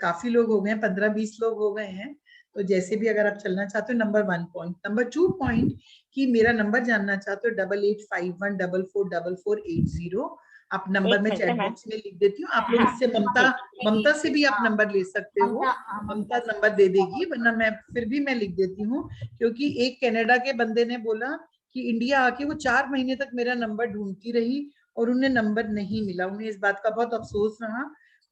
काफी लोग हो गए हैं, 15-20 लोग हो गए हैं। तो जैसे भी अगर आप चलना चाहते हो, नंबर 1 पॉइंट। नंबर 2 पॉइंट कि मेरा नंबर जानना चाहते हो, 8851444480। आप नंबर एक में मिनट है चैट मैम। बॉक्स में लिख देती हूँ, आप लोग हाँ इससे ममता, हाँ, ममता से भी आप हाँ, नंबर ले सकते हो। ममता, हाँ ममता ममता से। नंबर दे देगी, वरना मैं फिर भी मैं लिख देती हूँ। क्योंकि एक कनाडा के बंदे ने बोला कि इंडिया आके वो 4 महीने तक मेरा नंबर ढूंढती रही और उन्हें नंबर नहीं मिला, उन्हें इस बात का बहुत अफसोस रहा।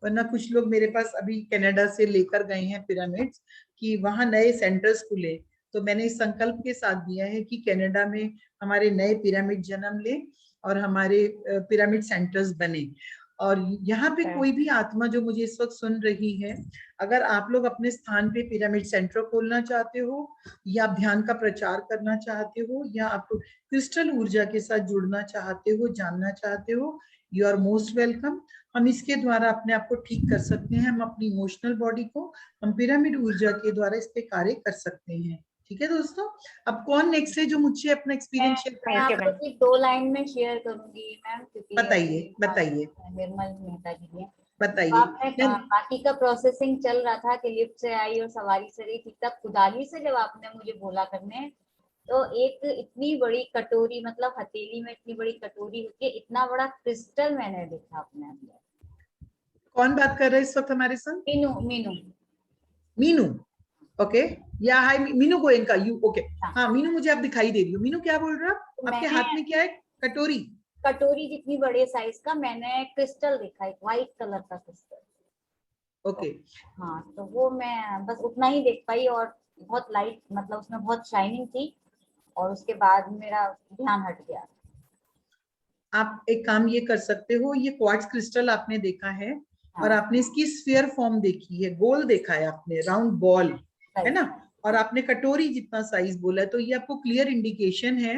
वरना कुछ लोग मेरे पास अभी कनाडा से लेकर गए हैं पिरामिड्स, कि वहां नए सेंटर्स खुले। तो मैंने इस संकल्प के साथ दिया है कि कनाडा में हमारे नए पिरामिड जन्म ले और हमारे पिरामिड सेंटर्स बने। और यहाँ पे कोई भी आत्मा जो मुझे इस वक्त सुन रही है, अगर आप लोग अपने स्थान पे पिरामिड सेंटर खोलना चाहते हो, या आप ध्यान का प्रचार करना चाहते हो, या आप क्रिस्टल ऊर्जा के साथ जुड़ना चाहते हो, जानना चाहते हो, यू आर मोस्ट वेलकम। हम इसके द्वारा अपने आप को ठीक कर सकते हैं, हम अपनी इमोशनल बॉडी को हम पिरामिड ऊर्जा के द्वारा इस पे कार्य कर सकते हैं। ठीक है दोस्तों, अब कौन नेक्स्ट है जो मुझसे अपना एक्सपीरियंस शेयर मैं करेगा? आपको सिर्फ 2 लाइन में शेयर करूंगी मैम, क्योंकि बताइए बताइए निर्मल मेहता जी हैं। बताइए। आपने बाकी का प्रोसेसिंग चल रहा था कि लिफ्ट से आई और सवारी से रही थी, तब कुदाली से जब आपने मुझे बोला करने, तो एक इतनी बड़ी कटोरी, मतलब हथेली में इतनी बड़ी कटोरी होती है, इतना बड़ा क्रिस्टल मैंने देखा अपने अंदर। कौन बात कर रहे हैं इस वक्त हमारे संग? मीनू। मीनू मीनू, ओके, या हाय मीनू गोयनका, यू ओके। हाँ मीनू, मुझे आप दिखाई दे रही हो। मीनू क्या बोल रहे हो आप? आपके हाथ में क्या है? कटोरी? कटोरी जितनी बड़े साइज का मैंने क्रिस्टल देखा, एक व्हाइट कलर का क्रिस्टल। ओके। हाँ, तो वो मैं बस उतना ही देख पाई, और बहुत लाइट, मतलब उसमें बहुत शाइनिंग थी, और उसके बाद मेरा ध्यान हट गया। आप एक काम ये कर सकते हो, ये क्वार्ट्ज क्रिस्टल आपने देखा है, और आपने इसकी स्फीयर फॉर्म देखी है, गोल देखा है आपने, राउंड बॉल है ना, और आपने कटोरी जितना साइज बोला है, तो ये आपको क्लियर इंडिकेशन है,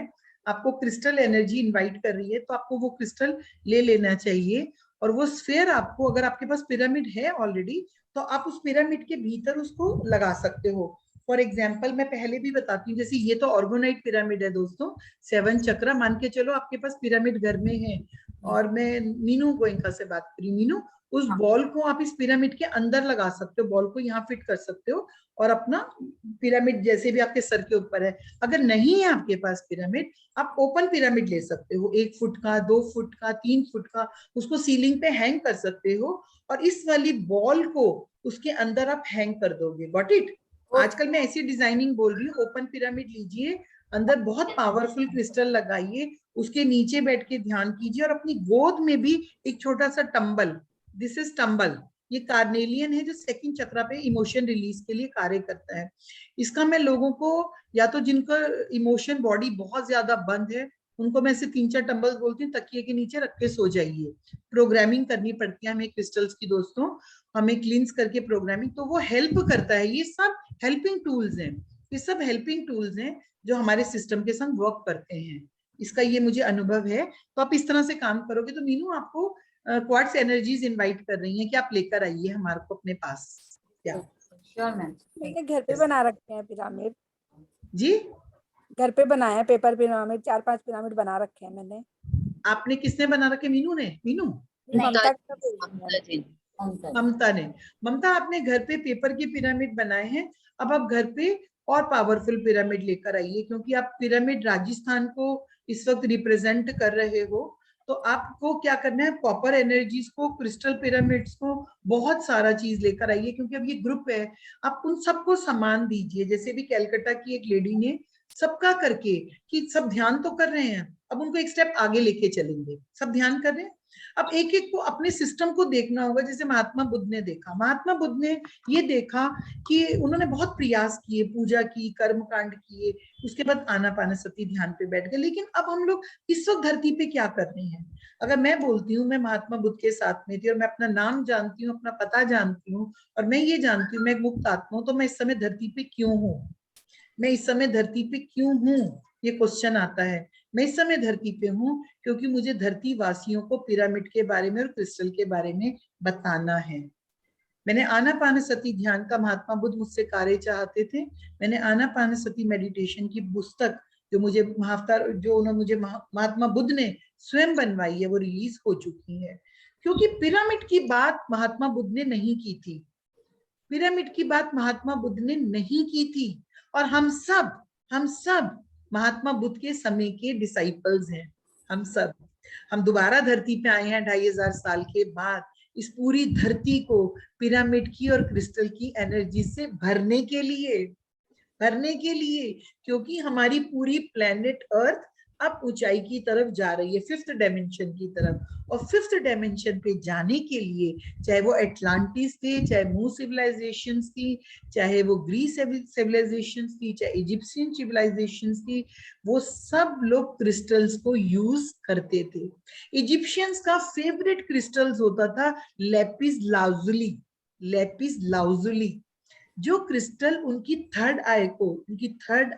आपको क्रिस्टल एनर्जी इनवाइट कर रही है, तो आपको वो क्रिस्टल ले लेना चाहिए। और वो स्फीयर आपको, अगर आपके पास पिरामिड है ऑलरेडी, तो आप उस पिरामिड के भीतर उसको लगा सकते हो। फॉर एग्जाम्पल मैं पहले भी बताती हूँ, जैसे ये तो ऑर्गोनाइट पिरामिड है दोस्तों, 7 चक्र मान के चलो आपके पास पिरामिड घर में है, और मैं मीनू गोयनका से बात करी। मीनू, उस बॉल को आप इस पिरामिड के अंदर लगा सकते हो, बॉल को यहाँ फिट कर सकते हो, और अपना पिरामिड जैसे भी आपके सर के ऊपर है। अगर नहीं है आपके पास पिरामिड, आप ओपन पिरामिड ले सकते हो, 1 फुट का, 2 फुट का, 3 फुट का, उसको सीलिंग पे हैंग कर सकते हो, और इस वाली बॉल को उसके अंदर आप हैंग कर दोगे। Got it? आजकल मैं ऐसी डिजाइनिंग बोल रही हूँ। ओपन पिरामिड लीजिए, अंदर बहुत पावरफुल क्रिस्टल लगाइए, उसके नीचे बैठ के ध्यान कीजिए, और अपनी गोद में भी एक छोटा सा टंबल, दिस इज टंबल, ये कार्नेलियन है जो 2nd चक्र पे इमोशन रिलीज के लिए कार्य करता है। इसका मैं लोगों को, या तो जिनका इमोशन बॉडी बहुत ज्यादा बंद है, उनको मैं ऐसे 3-4 टंबल्स बोलती हूँ, तकिए के नीचे रख के सो जाइए। प्रोग्रामिंग करनी पड़ती है हमें क्रिस्टल्स की दोस्तों, हमें क्लींस करके प्रोग्रामिंग, तो वो हेल्प करता है। ये सब हेल्पिंग टूल्स हैं, ये सब हेल्पिंग टूल्स हैं जो हमारे सिस्टम के संग वर्क करते हैं। इसका ये मुझे अनुभव है। तो आप इस तरह से काम करोगे। तो मीनू, आपको क्वार्ट्ज एनर्जीज इनवाइट कर रही हैं कि आप लेकर आइए हमारे को अपने पास। क्या? Sure ma'am. मैंने घर पे बना रखे हैं पिरामिड जी, घर पे बनाया है, पेपर पिरामिड, 4-5 पिरामिड बना रखे हैं मैंने। आपने किसने बना रखे? मीनू ने? मीनू? ममता ममता ने। ममता, आपने घर पे पेपर के पिरामिड बनाए हैं, अब आप घर पे और पावरफुल पिरामिड लेकर आइए, क्योंकि आप पिरामिड राजस्थान को इस वक्त रिप्रेजेंट कर रहे हो। तो आपको क्या करना है, कॉपर एनर्जीज को, क्रिस्टल पिरामिड्स को, बहुत सारा चीज लेकर आइए, क्योंकि अब ये ग्रुप है, आप उन सबको सम्मान दीजिए। जैसे भी कैलकाटा की एक लेडी ने सबका करके, कि सब ध्यान तो कर रहे हैं, अब उनको एक स्टेप आगे लेके चलेंगे, सब ध्यान कर रहे हैं। अब एक एक को अपने सिस्टम को देखना होगा। जैसे महात्मा बुद्ध ने देखा, महात्मा बुद्ध ने ये देखा कि उन्होंने बहुत प्रयास किए, पूजा की, कर्म कांड किए, उसके बाद आनापानसति ध्यान पे बैठ गए। लेकिन अब हम लोग इस वक्त धरती पे क्या कर रहे हैं? अगर मैं बोलती हूँ मैं महात्मा बुद्ध के साथ में थी, और मैं अपना नाम जानती हूँ, अपना पता जानती हूँ, और मैं ये जानती हूँ मैं एक मुक्त आत्मा हूँ, तो मैं इस समय धरती पे क्यों हूँ? मैं इस समय धरती पे क्यों हूँ? ये क्वेश्चन आता है। मैं इस समय धरती पे हूँ क्योंकि मुझे धरती वासियों को पिरामिड के बारे में और क्रिस्टल के बारे में बताना है। मैंने आनापानसति ध्यान का, महात्मा बुद्ध मुझसे कार्य चाहते थे, मैंने आनापानसति मेडिटेशन की पुस्तक जो मुझे जो उन्होंने मुझे महात्मा बुद्ध ने स्वयं बनवाई है, वो रिलीज हो चुकी है। क्योंकि पिरामिड की बात महात्मा बुद्ध ने नहीं की थी, पिरामिड की बात महात्मा बुद्ध ने नहीं की थी, और हम सब महात्मा बुद्ध के समय के डिसाइपल्स हैं। हम दोबारा धरती पे आए हैं 2500 साल के बाद, इस पूरी धरती को पिरामिड की और क्रिस्टल की एनर्जी से भरने के लिए, क्योंकि हमारी पूरी प्लेनेट अर्थ अब ऊंचाई की तरफ जा रही है, 5th डायमेंशन की तरफ। और 5th डायमेंशन पे जाने के लिए, चाहे वो एटलांटिस थे, चाहे मूर सिविलाइजेशन थी, चाहे वो ग्रीस सिविलाइजेशन थी, चाहे इजिप्शियन सिविलाइजेशन थी, वो सब लोग क्रिस्टल्स को यूज करते थे। इजिप्शियंस का फेवरेट क्रिस्टल्स होता था लेपिस लाजुली। लेपिस लाजुली जो क्रिस्टल उनकी थर्ड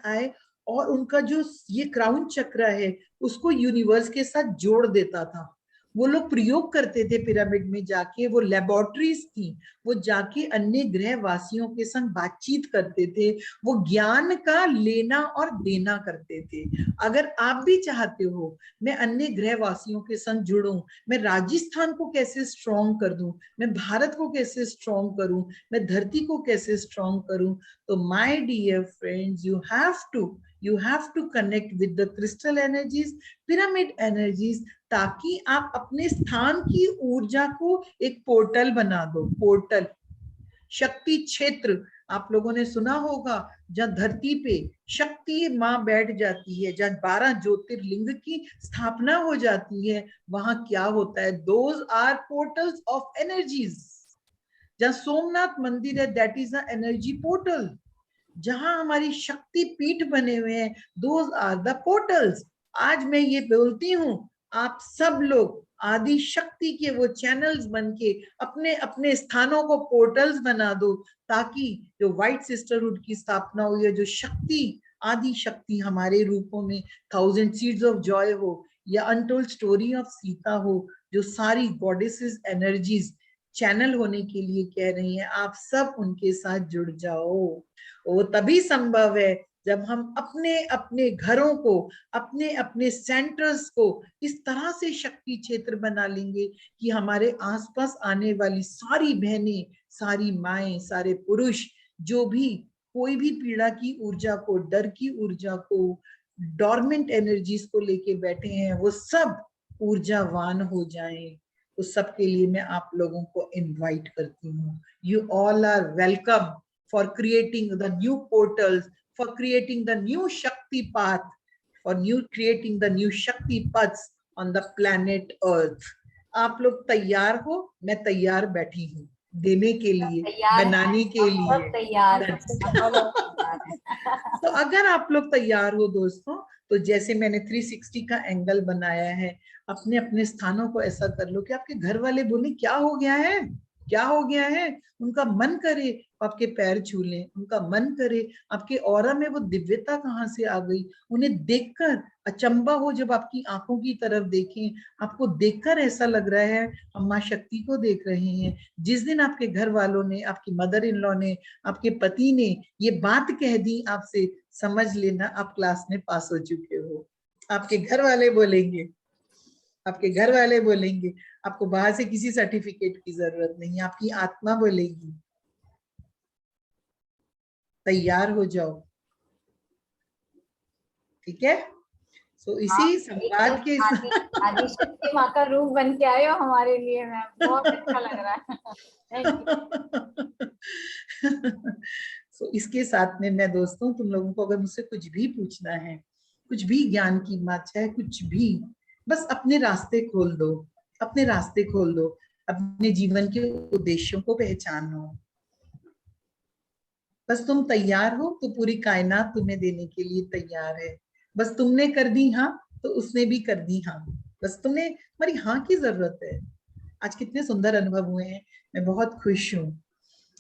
आई और उनका जो ये क्राउन चक्र है उसको यूनिवर्स के साथ जोड़ देता था। वो लोग प्रयोग करते थे पिरामिड में जाके, वो लेबोरेटरीज थी, वो जाके अन्य ग्रह वासियों के संग बातचीत करते थे, वो ज्ञान का लेना और देना करते थे। अगर आप भी चाहते हो मैं अन्य ग्रह वासियों के संग जुड़ूं, मैं राजस्थान को कैसे स्ट्रॉन्ग कर दूं, मैं भारत को कैसे स्ट्रॉन्ग करूं, मैं धरती को कैसे स्ट्रॉन्ग करूं, तो my dear friends, you have to connect with the crystal energies, pyramid energies, ताकि आप अपने स्थान की ऊर्जा को एक पोर्टल बना दो। पोर्टल, शक्ति क्षेत्र, आप लोगों ने सुना होगा जहाँ धरती पे शक्ति माँ बैठ जाती है, जहाँ 12 ज्योतिर्लिंग की स्थापना हो जाती है, वहां क्या होता है? Those are portals of energies. जहाँ सोमनाथ मंदिर है, that is a energy portal. जहां हमारी शक्ति पीठ बने हुए हैं, दोज आर द पोर्टल्स। आज मैं ये बोलती हूँ, आप सब लोग आदि शक्ति के वो चैनल्स बन के अपने अपने स्थानों को पोर्टल्स बना दो, ताकि जो व्हाइट सिस्टरहुड की स्थापना हुई है, जो शक्ति आदि शक्ति हमारे रूपों में 1000 सीड्स ऑफ जॉय हो, या अनटोल्ड स्टोरी ऑफ सीता हो, जो सारी गॉडेसेस एनर्जीज चैनल होने के लिए कह रही हैं, आप सब उनके साथ जुड़ जाओ। वो तभी संभव है जब हम अपने अपने घरों को, अपने अपने सेंटर्स को इस तरह से शक्ति क्षेत्र बना लेंगे कि हमारे आसपास आने वाली सारी बहनें, सारी माएं, सारे पुरुष, जो भी कोई भी पीड़ा की ऊर्जा को, डर की ऊर्जा को, डॉर्मेंट एनर्जीज को लेके बैठे हैं, वो सब ऊर्जावान हो जाएं। तो सबके लिए मैं आप लोगों को इनवाइट करती हूँ। You all are welcome for creating the new portals, for creating the new Shakti path, for creating the new Shakti paths on the planet Earth. आप लोग तैयार हो? मैं तैयार बैठी हूँ देने के लिए, बनाने के लिए। तैयार। तो अगर आप लोग तैयार हो दोस्तों, तो जैसे मैंने 360 का एंगल बनाया है, अपने अपने स्थानों को ऐसा कर लो कि आपके घर वाले बोले क्या हो गया है, क्या हो गया है। उनका मन करे आपके पैर छू लें, उनका मन करे आपके ऑरा में वो दिव्यता कहाँ से आ गई, उन्हें देखकर अचंबा हो, जब आपकी आंखों की तरफ देखें, आपको देखकर ऐसा लग रहा है हम माँ शक्ति को देख रहे हैं। जिस दिन आपके घर वालों ने, आपकी मदर इन लॉ ने, आपके पति ने ये बात कह दी आपसे, समझ लेना आप क्लास में पास हो चुके हो। आपके घर वाले बोलेंगे, आपके घर वाले बोलेंगे, आपको बाहर से किसी सर्टिफिकेट की जरूरत नहीं, आपकी आत्मा बोलेगी तैयार हो जाओ। ठीक है? सो इसी संवाद के आदिशक्ति माँ का रूप बन के आए हो हमारे लिए मैम, बहुत अच्छा लग रहा है। सो इसके साथ में मैं दोस्तों, तुम लोगों को अगर मुझसे कुछ भी पूछना है, कुछ भी ज्ञान की बात है, कुछ भी, बस अपने रास्ते खोल दो, अपने रास्ते खोल दो, अपने जीवन के उद्देश्यों को पहचानो। बस तुम तैयार हो तो पूरी कायनात तुम्हें देने के लिए तैयार है। बस तुमने कर दी हाँ तो उसने भी कर दी हाँ, बस तुमने, तुम्हारी हाँ की जरूरत है। आज कितने सुंदर अनुभव हुए हैं, मैं बहुत खुश हूँ।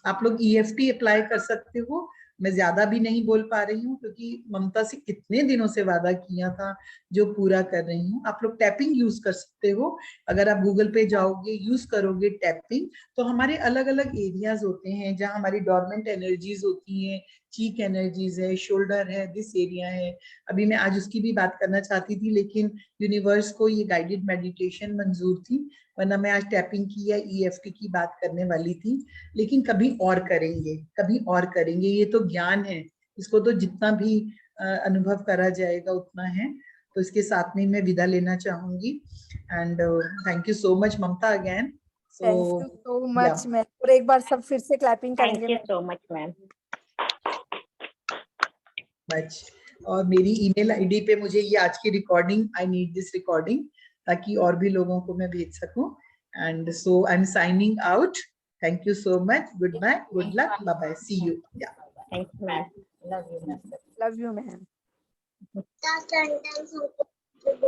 आप लोग EFT अप्लाई कर सकते हो। मैं ज्यादा भी नहीं बोल पा रही हूँ क्योंकि ममता से कितने दिनों से वादा किया था जो पूरा कर रही हूँ। आप लोग टैपिंग यूज कर सकते हो। अगर आप गूगल पे जाओगे, यूज करोगे टैपिंग, तो हमारे अलग अलग एरियाज होते हैं जहाँ हमारी डॉर्मेंट एनर्जीज होती हैं, चीक एनर्जीज है, शोल्डर है, दिस एरिया है। अभी मैं आज उसकी भी बात करना चाहती थी, लेकिन यूनिवर्स को ये गाइडेड मेडिटेशन मंजूर थी, वरना मैं आज टैपिंग की या EFT की बात करने वाली थी। लेकिन कभी और करेंगे, कभी और करेंगे। ये तो ज्ञान है, इसको तो जितना भी अनुभव करा जाएगा उतना है। तो इसके साथ में मैं विदा लेना चाहूंगी। And thank you so much Mamata again. Thank you so much ma'am. और एक बार सब फिर से क्लैपिंग करेंगे। Thank you so much ma'am. और मेरी ईमेल आईडी पे मुझे ये आज की recording, I need this recording, ताकि और भी लोगों को मैं भेज सकूं. And so I am signing out. Thank you so much. Goodbye, good luck, bye bye, see you. Thank you ma'am. Love you ma'am. Love you ma'am.